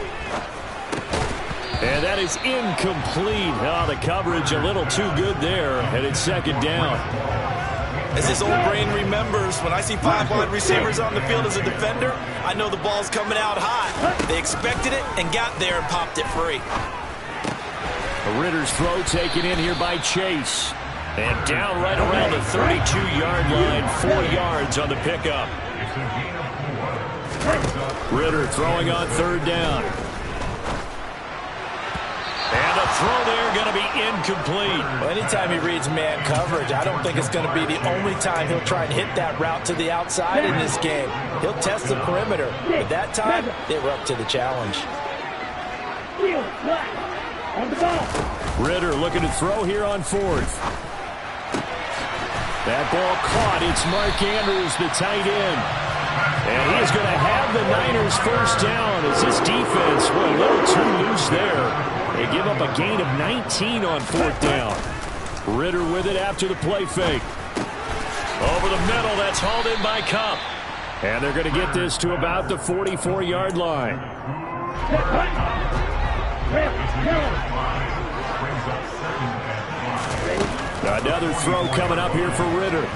And that is incomplete. Oh, the coverage a little too good there, and it's second down. As his old brain remembers, when I see 5 wide receivers on the field as a defender, I know the ball's coming out hot. They expected it and got there and popped it free. Ritter's throw taken in here by Chase. And down right around the 32-yard line, 4 yards on the pickup. Ritter throwing on third down. And the throw there going to be incomplete. Well, anytime he reads man coverage, I don't think it's going to be the only time he'll try and hit that route to the outside in this game. He'll test the perimeter, but that time they were up to the challenge. On the ball. Ritter looking to throw here on fourth. That ball caught. It's Mark Andrews, the tight end. And he is going to have the Niners first down as this defense went a little too loose there. They give up a gain of 19 on fourth down. Ritter with it after the play fake. Over the middle, that's hauled in by Kupp. And they're going to get this to about the 44-yard line. Another throw coming up here for Ritter.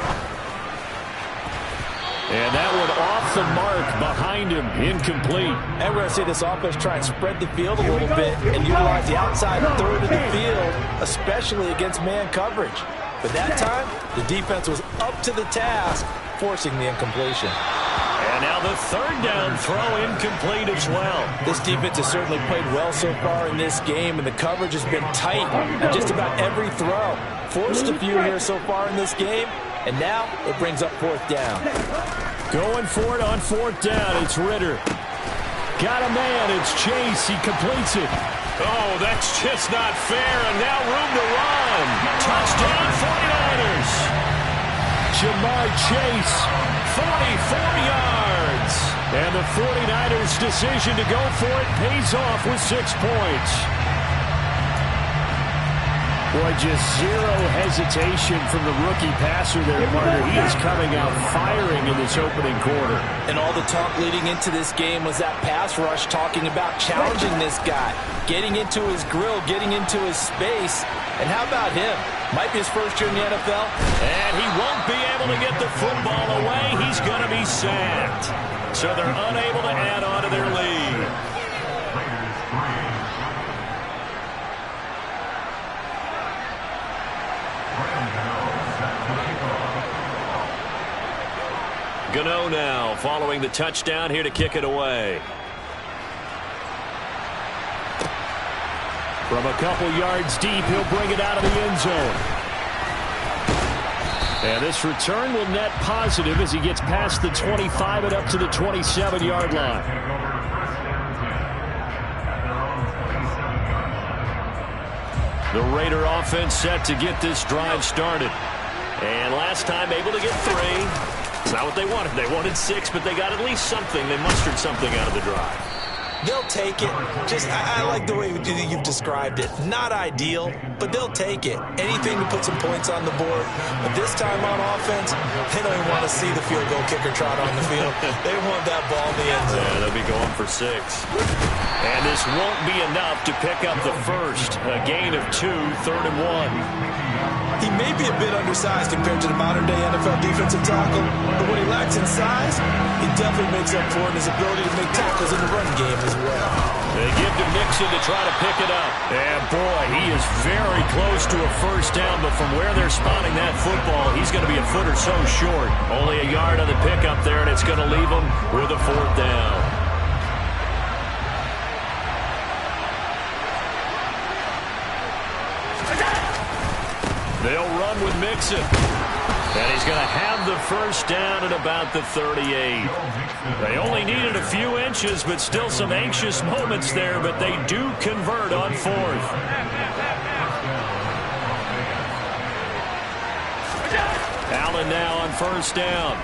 And that one off the mark behind him, incomplete. And we're going to see this offense try and spread the field a little bit and utilize the outside third of the field, especially against man coverage. But that time, the defense was up to the task, forcing the incompletion. And now the third down throw incomplete as well. This defense has certainly played well so far in this game, and the coverage has been tight on just about every throw. Forced a few here so far in this game, and now it brings up fourth down. Going for it on fourth down, it's Ritter. Got a man, it's Chase, he completes it. Oh, that's just not fair, and now room to run. Touchdown 49ers. Jamar Chase, 44 yards. And the 49ers' decision to go for it pays off with 6 points. Boy, just zero hesitation from the rookie passer there, partner. He is coming out firing in this opening quarter. And all the talk leading into this game was that pass rush, talking about challenging this guy, getting into his grill, getting into his space. And how about him? Might be his first year in the NFL. And he won't be able to get the football away. He's going to be sacked. So they're unable to add on to their lead. Gano now following the touchdown here to kick it away. From a couple yards deep, he'll bring it out of the end zone. And this return will net positive as he gets past the 25 and up to the 27-yard line. The Raider offense set to get this drive started. And last time able to get 3. It's not what they wanted. They wanted 6, but they got at least something. They mustered something out of the drive. They'll take it. I like the way you've described it. Not ideal, but they'll take it. Anything to put some points on the board. But this time on offense, they don't even want to see the field goal kicker trot on the field. They want that ball in the end zone. Yeah, they'll be going for 6. And this won't be enough to pick up the first. A gain of 2, 3rd and 1. He may be a bit undersized compared to the modern-day NFL defensive tackle, but what he lacks in size, he definitely makes up for in his ability to make tackles in the run game as well. They give to Mixon to try to pick it up. And, boy, he is very close to a first down, but from where they're spotting that football, he's going to be a foot or so short. Only a yard on the pickup there, and it's going to leave him with a 4th down. They'll run with Mixon. And he's going to have the first down at about the 38. They only needed a few inches, but still some anxious moments there, but they do convert on 4th. Allen now on first down.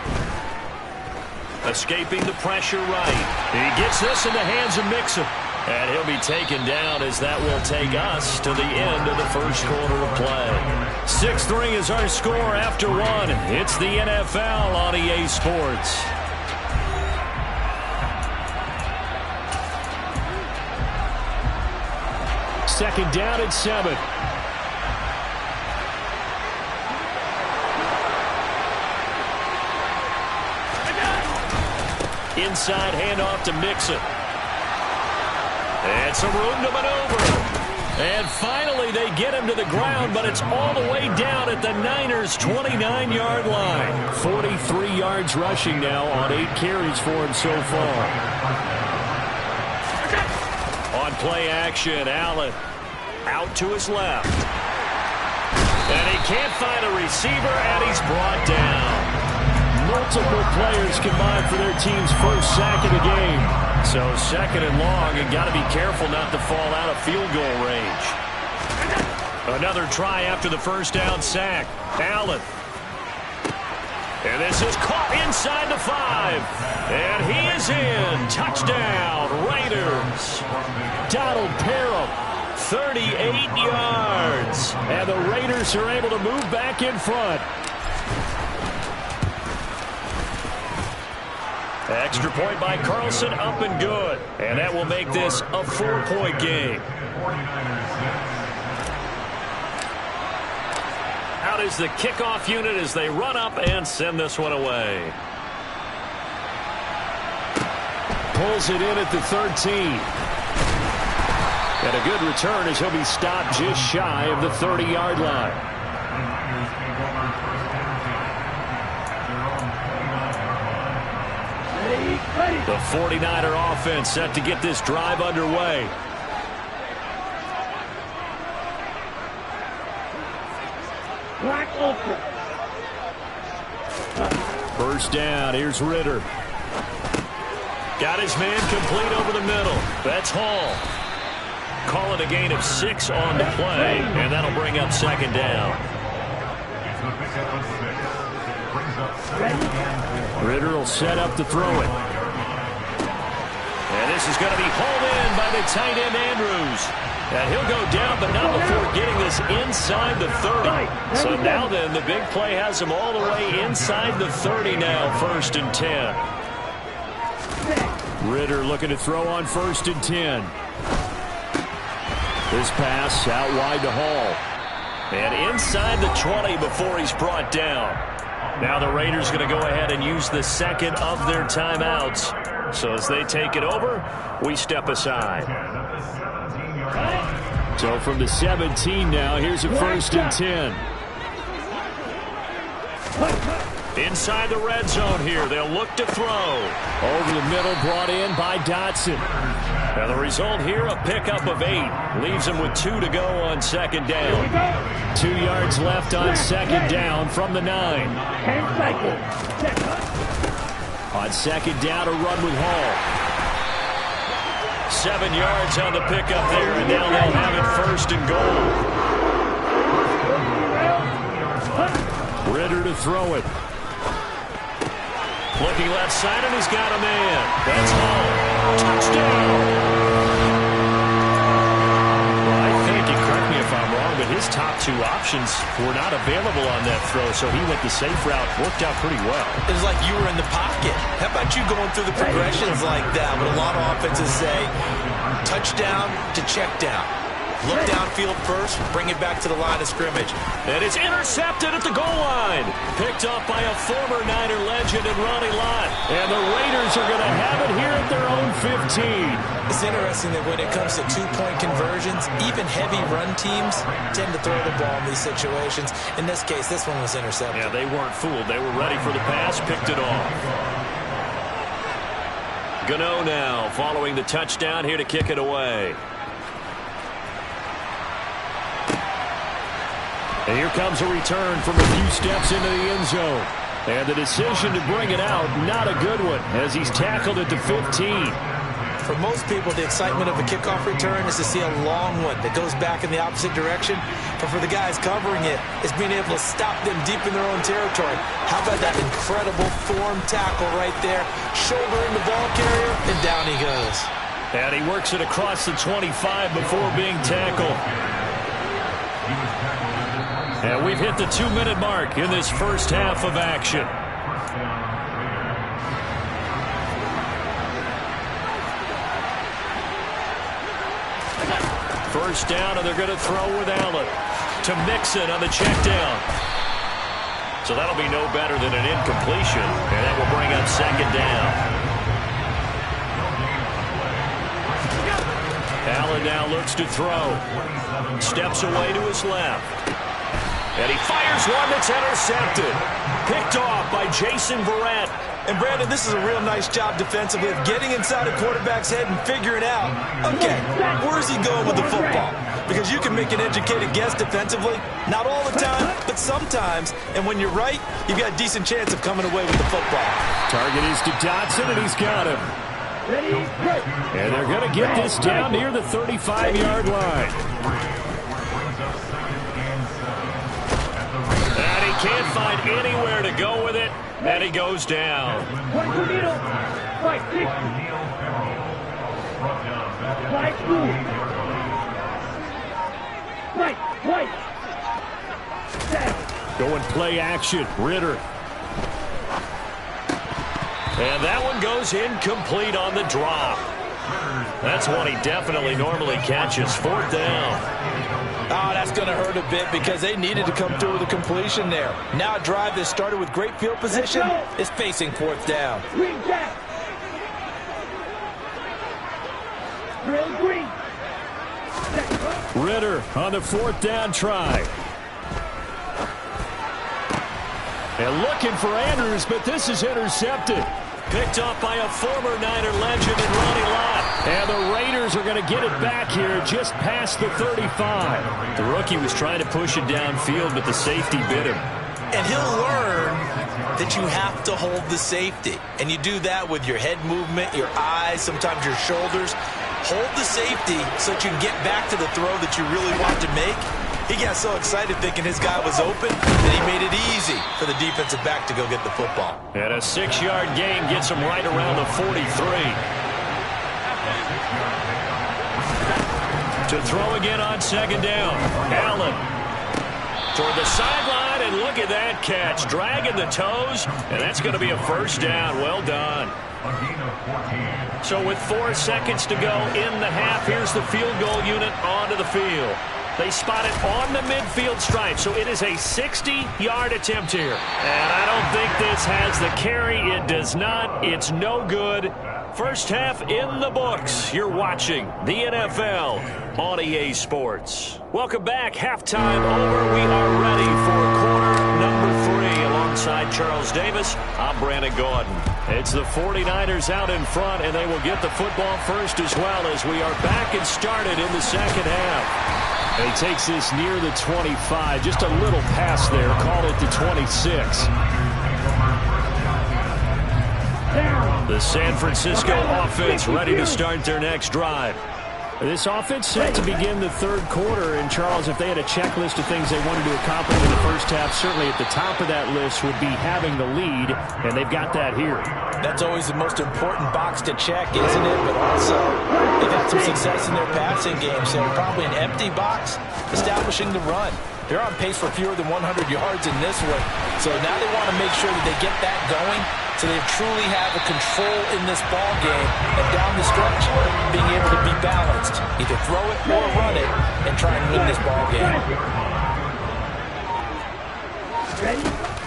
Escaping the pressure right. He gets this in the hands of Mixon. And he'll be taken down as that will take us to the end of the first quarter of play. 6-3 is our score after 1. It's the NFL on EA Sports. second down and 7. Inside handoff to Mixon. And some room to maneuver. And finally they get him to the ground, but it's all the way down at the Niners' 29-yard line. 43 yards rushing now on 8 carries for him so far. On play action, Allen out to his left. And he can't find a receiver, and he's brought down. Multiple players combined for their team's first sack of the game. So second and long, and got to be careful not to fall out of field goal range. Another try after the first down sack. Allen. And this is caught inside the 5. And he is in. Touchdown, Raiders. Donald Parham, 38 yards. And the Raiders are able to move back in front. Extra point by Carlson, up and good. And that will make this a 4-point game. Out is the kickoff unit as they run up and send this one away. Pulls it in at the 13. And a good return as he'll be stopped just shy of the 30-yard line. The 49er offense set to get this drive underway. First down, here's Ritter. Got his man complete over the middle. That's Hall. Call it a gain of 6 on the play, and that'll bring up second down. Ritter will set up to throw it. And this is going to be hauled in by the tight end Andrews. And he'll go down, but not before getting this inside the 30. So now then, the big play has him all the way inside the 30 now, 1st and 10. Ritter looking to throw on 1st and 10. This pass out wide to Hall. And inside the 20 before he's brought down. Now the Raiders going to go ahead and use the second of their timeouts. So as they take it over, we step aside. So from the 17 now, here's a 1st and 10. Inside the red zone here, they'll look to throw. Over the middle, brought in by Dotson. Now the result here, a pickup of 8. Leaves him with 2 to go on second down. 2 yards left on second down from the 9. On second down, a run with Hall. 7 yards on the pickup there, and now they'll have it 1st and goal. Ritter to throw it. Looking left side, and he's got a man. That's Hall. Touchdown. Well, I think, and correct me if I'm wrong, but his top 2 options were not available on that throw, so he went the safe route. Worked out pretty well. It was like you were in the pocket. How about you going through the progressions like that? But a lot of offenses say touchdown to check down. Look downfield first, bring it back to the line of scrimmage. And it's intercepted at the goal line. Picked up by a former Niner legend in Ronnie Lott. And the Raiders are going to have it here at their own 15. It's interesting that when it comes to 2-point conversions, even heavy run teams tend to throw the ball in these situations. In this case, this one was intercepted. Yeah, they weren't fooled. They were ready for the pass, picked it off. Gano now following the touchdown here to kick it away. And here comes a return from a few steps into the end zone. And the decision to bring it out, not a good one, as he's tackled at the 15. For most people, the excitement of a kickoff return is to see a long one that goes back in the opposite direction. But for the guys covering it, it's being able to stop them deep in their own territory. How about that incredible form tackle right there? Shoulder in the ball carrier, and down he goes. And he works it across the 25 before being tackled. And we've hit the 2-minute mark in this first half of action. First down, and they're going to throw with Allen. To Mixon on the check down. So that'll be no better than an incompletion, and that will bring up second down. Allen now looks to throw. Steps away to his left. And he fires one that's intercepted. Picked off by Jason Verrett. And, Brandon, this is a real nice job defensively of getting inside a quarterback's head and figuring out, okay, where's he going with the football? Because you can make an educated guess defensively. Not all the time, but sometimes. And when you're right, you've got a decent chance of coming away with the football. Target is to Dotson, and he's got him. And they're going to get this down near the 35-yard line. And he can't find anywhere to go with it, and he goes down. Going play action, Ritter. And that one goes incomplete on the drop. That's one he definitely normally catches. Fourth down. Oh, that's going to hurt a bit because they needed to come through with a completion there. Now a drive that started with great field position is facing fourth down. Ritter on the fourth down try. And looking for Andrews, but this is intercepted. Picked up by a former Niner legend in Ronnie Lott. And the Raiders are going to get it back here just past the 35. The rookie was trying to push it downfield, but the safety bit him. And he'll learn that you have to hold the safety. And you do that with your head movement, your eyes, sometimes your shoulders. Hold the safety so that you can get back to the throw that you really want to make. He got so excited thinking his guy was open that he made it easy for the defensive back to go get the football. And a 6-yard gain gets him right around the 43. To throw again on second down. Allen toward the sideline, and look at that catch. Dragging the toes, and that's going to be a first down. Well done. So with 4 seconds to go in the half, here's the field goal unit onto the field. They spot it on the midfield stripe, so it is a 60-yard attempt here. And I don't think this has the carry. It does not. It's no good. First half in the books. You're watching the NFL on EA Sports. Welcome back. Halftime over. We are ready for quarter number 3. Alongside Charles Davis, I'm Brandon Gaudin. It's the 49ers out in front, and they will get the football first as well as we are back and started in the second half. And he takes this near the 25, just a little pass there, call it the 26. The San Francisco offense ready to start their next drive. This offense set to begin the third quarter, and Charles, if they had a checklist of things they wanted to accomplish in the first half, certainly at the top of that list would be having the lead, and they've got that here. That's always the most important box to check, isn't it? But also, they've had some success in their passing game, so probably an empty box, establishing the run. They're on pace for fewer than 100 yards in this one, so now they want to make sure that they get that going so they truly have a control in this ball game, and down the stretch, being able to be balanced. Either throw it or run it and try and win this ball game.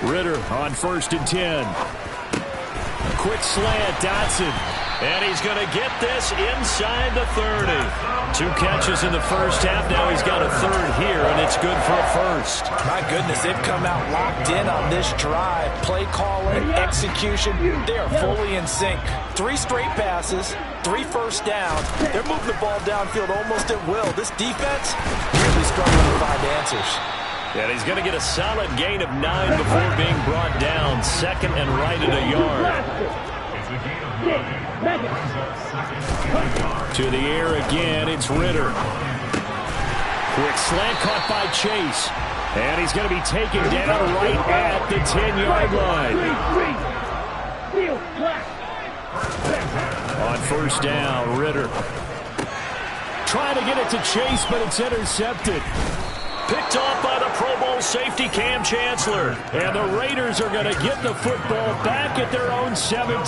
Ritter on 1st and 10. Quick slant, Dotson. And he's going to get this inside the 30. 2 catches in the first half. Now he's got a third here, and it's good for a first. My goodness, they've come out locked in on this drive. Play calling, execution, they are fully in sync. 3 straight passes, 3 first downs. They're moving the ball downfield almost at will. This defense really struggling to find answers. And he's going to get a solid gain of 9 before being brought down. Second and right at a yard. To the air again, it's Ritter. Quick slant caught by Chase. And he's going to be taken down right at the 10-yard line. On first down, Ritter. Trying to get it to Chase, but it's intercepted. Picked off by the Pro Bowl safety Cam Chancellor. And the Raiders are going to get the football back at their own 17.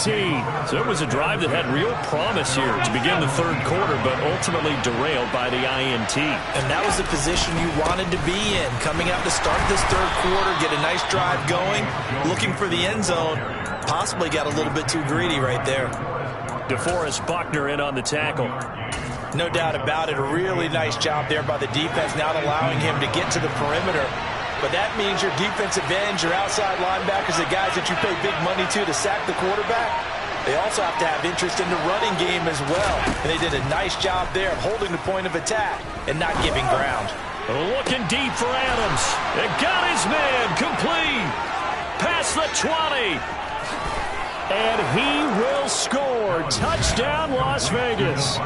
So it was a drive that had real promise here to begin the third quarter, but ultimately derailed by the INT. And that was the position you wanted to be in. Coming out to start this third quarter, get a nice drive going, looking for the end zone. Possibly got a little bit too greedy right there. DeForest Buckner in on the tackle. No doubt about it. A really nice job there by the defense, not allowing him to get to the perimeter. But that means your defensive ends, your outside linebackers, the guys that you pay big money to sack the quarterback, they also have to have interest in the running game as well. And they did a nice job there of holding the point of attack and not giving ground. Looking deep for Adams. It got his man complete. Past the 20. And he will score. Touchdown, Las Vegas.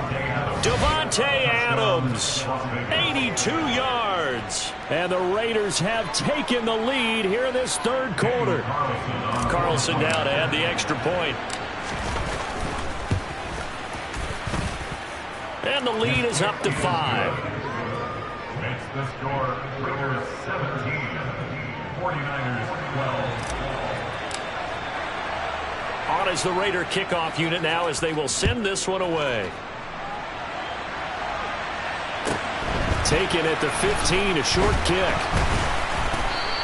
Davante Adams, 82 yards. And the Raiders have taken the lead here in this third quarter. Carlson now to add the extra point. And the lead is up to 5. Makes the score Raiders 17, 49ers 12. On is the Raider kickoff unit now as they will send this one away. Taken at the 15, a short kick.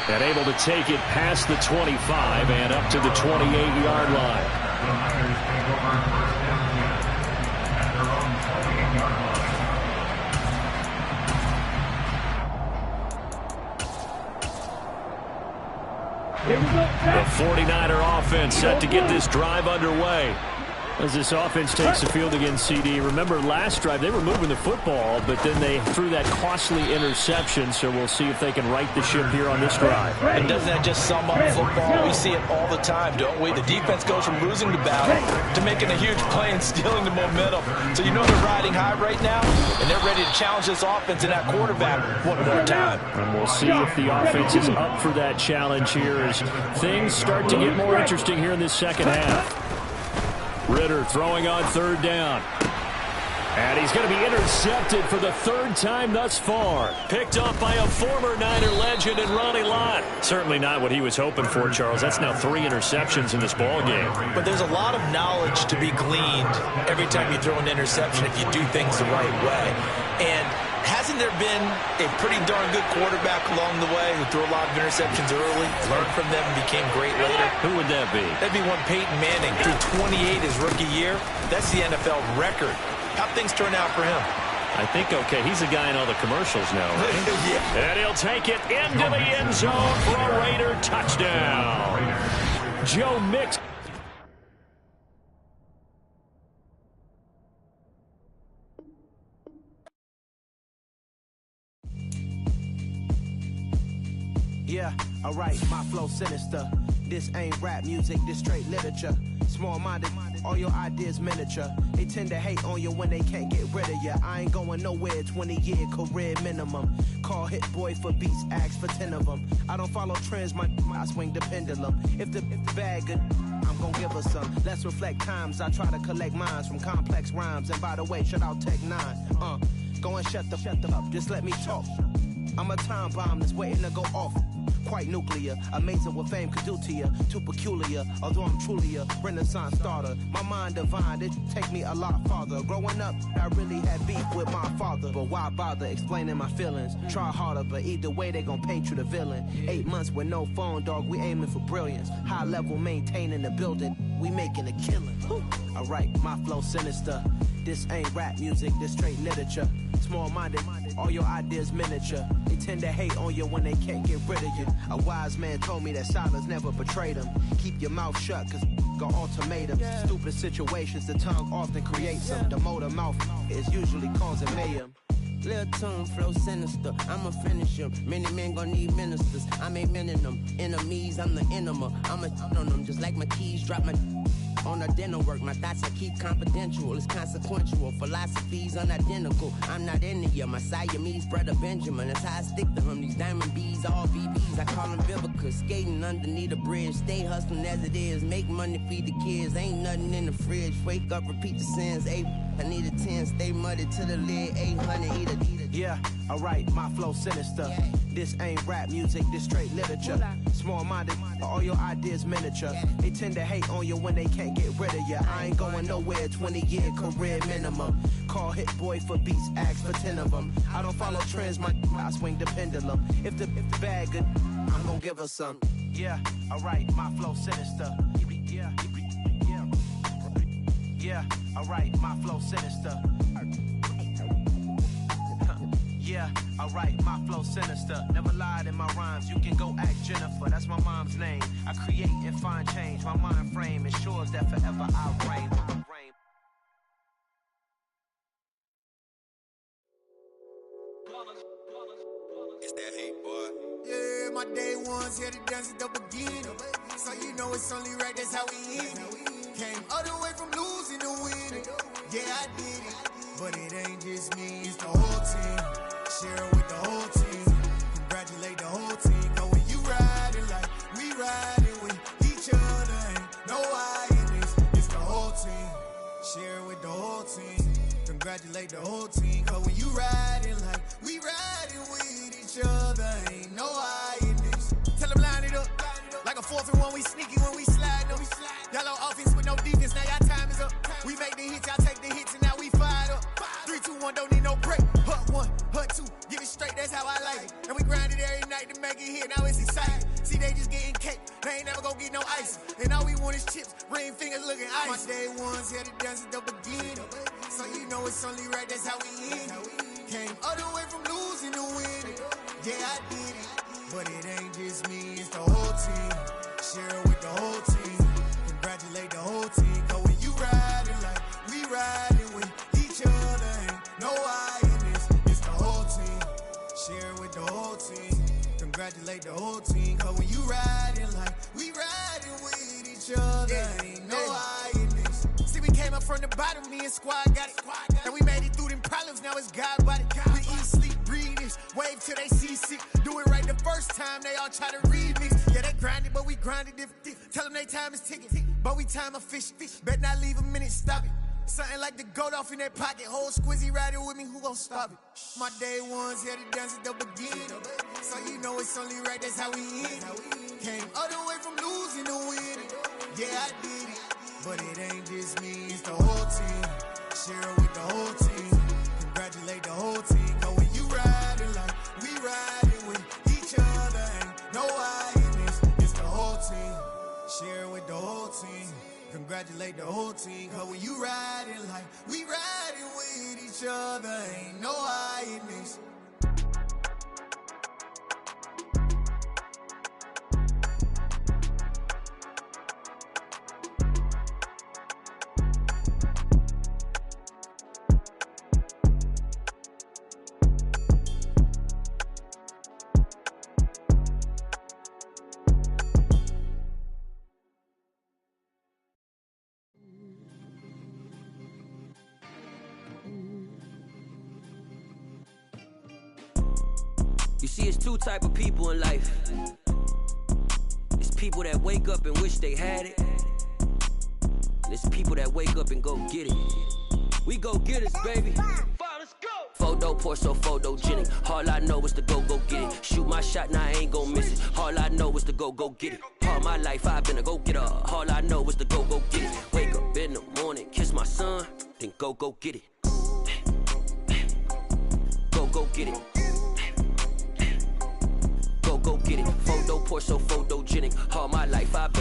And able to take it past the 25 and up to the 28-yard line. The Niners take over first and 10 at their own 28-yard line. Here we go. The 49er offense set to get this drive underway. As this offense takes the field against CD. Remember last drive they were moving the football, but then they threw that costly interception, so we'll see if they can right the ship here on this drive. And doesn't that just sum up football? We see it all the time, don't we? The defense goes from losing the battle to making a huge play and stealing the momentum. So you know they're riding high right now, and they're ready to challenge this offense and that quarterback one more time. And we'll see if the offense is up for that challenge here as things start to get more interesting here in this second half. Ritter throwing on third down. And he's going to be intercepted for the third time thus far. Picked up by a former Niner legend in Ronnie Lott. Certainly not what he was hoping for, Charles. That's now 3 interceptions in this ball game. But there's a lot of knowledge to be gleaned every time you throw an interception if you do things the right way. And hasn't there been a pretty darn good quarterback along the way who threw a lot of interceptions early, learned from them, and became great later? Who would that be? That'd be one Peyton Manning. Threw 28 his rookie year. That's the NFL record. How'd things turn out for him? I think, okay, he's a guy in all the commercials now, right? Yeah. And he'll take it into the end zone for a Raider touchdown. Joe Mixon. Yeah, alright, my flow sinister. This ain't rap music, this straight literature. Small-minded, all your ideas miniature. They tend to hate on you when they can't get rid of you. I ain't going nowhere, 20-year career minimum. Call Hit Boy for beats, ask for 10 of them. I don't follow trends, I swing the pendulum. If the bag good, I'm gonna give her some. Let's reflect times, I try to collect minds from complex rhymes. And by the way, shout out Tech 9. Go and shut the up, just let me talk. I'm a time bomb that's waiting to go off. Quite nuclear, amazing what fame could do to you. Too peculiar, although I'm truly a renaissance starter. My mind divine, it take me a lot farther. Growing up, I really had beef with my father. But why bother explaining my feelings? Try harder, but either way they gon' paint you the villain. 8 months with no phone, dog, we aiming for brilliance. High level maintaining the building, we making a killing. Alright, my flow sinister. This ain't rap music, this straight literature. Small-minded, all your ideas miniature. They tend to hate on you when they can't get rid of you. A wise man told me that silence never betrayed him. Keep your mouth shut, cause got ultimatums. Stupid situations, the tongue often creates them. The motor mouth is usually causing mayhem. Lil' tune, flow sinister, I'ma finish him. Many men gon' need ministers, I'm a men in them. Enemies, I'm the enema, I'ma on them. Just like my keys, drop my on a dental work. My thoughts I keep confidential, it's consequential. Philosophies unidentical, I'm not into you. My Siamese brother Benjamin, that's how I stick to him. These diamond bees, all BBs, I call them Vivica. Skating underneath a bridge, stay hustling as it is. Make money, feed the kids, ain't nothing in the fridge. Wake up, repeat the sins, I need a 10, stay muddy to the lid, 800, eat a. Yeah, alright, my flow sinister. This ain't rap music, this straight literature. Small-minded, all your ideas miniature. They tend to hate on you when they can't get rid of you. I ain't going nowhere, 20-year career minimum. Call Hit Boy for beats, ask for 10 of them. I don't follow trends, I swing the pendulum. If the bag good, I'm gonna give her some. Yeah, alright, my flow sinister. Yeah, alright, my flow sinister. Yeah, alright, my flow sinister. Never lied in my rhymes, you can go ask Jennifer. That's my mom's name. I create and find change. My mind frame ensures that forever I reign. It's that hate, boy. Yeah, my day ones here to dance at the beginning. So you know it's only right, that's how we end it. Came all the way from losing to winning. Yeah, I did it. But it ain't just me, it's the whole team. Share it with the whole team. Congratulate the whole team. Cause when you riding like we riding with each other, ain't no I in this. It's the whole team. Share it with the whole team. Congratulate the whole team. Cause when you riding like we riding with each other, ain't no I in this. Tell them line it up. Like a 4th and 1, we sneaky when we slide them. Yellow offense with no defense, now y'all time is up. We make the hits, y'all take the hits, and now we fired up. 3, 2, 1, don't need no break. Hut 1, hut 2, give it straight, that's how I like it. And we grind it every night to make it hit, now it's exciting. See, they just getting cake, they ain't never gonna get no ice. And all we want is chips, ring fingers looking ice. My day ones here to dance at the beginning. So you know it's only right, that's how we end it. Came all the way from losing to winning. Yeah, I did it. But it ain't just me, it's the whole team. Share it with the whole team. Congratulate the whole team. Cause when you riding like we riding with each other, ain't no I in this. It's the whole team. Share it with the whole team. Congratulate the whole team. Cause when you riding like we riding with each other, ain't no I in this. See, we came up from the bottom, me and squad got it. And we made it through them problems, now it's God body. We eat, sleep, breathe this. Wave till they see sick. Do it right the first time, they all try to remix. Yeah, they grinded, but we grinded different. Tell them they time is ticking, but we time a fish. Bet not leave a minute, stop it. Something like the goat off in their pocket. Whole squizzy riding with me, who gon' stop it? My day ones here to dance at the beginning. So you know it's only right, that's how we end it. Came all the way from losing to winning. Yeah, I did it. But it ain't just me, it's the whole team. Share it with the whole team. Congratulate the whole team. Cause when you riding like we riding with each other, ain't no I in this. It's the whole team. Share it with the whole team. Congratulate the whole team. Cause when you riding like we riding with each other, ain't no I in this. You see, it's two type of people in life. It's people that wake up and wish they had it. And it's people that wake up and go get it. We go get it, baby. Let's go. Photo poor, so photogenic. All I know is to go get it. Shoot my shot, now I ain't gon' miss it. All I know is to go get it. All my life I've been a go-getter. All I know is to go get it. Wake up in the morning, kiss my son, then go get it. Go get it. Go get it. Photo poor, so photogenic. All my life I've been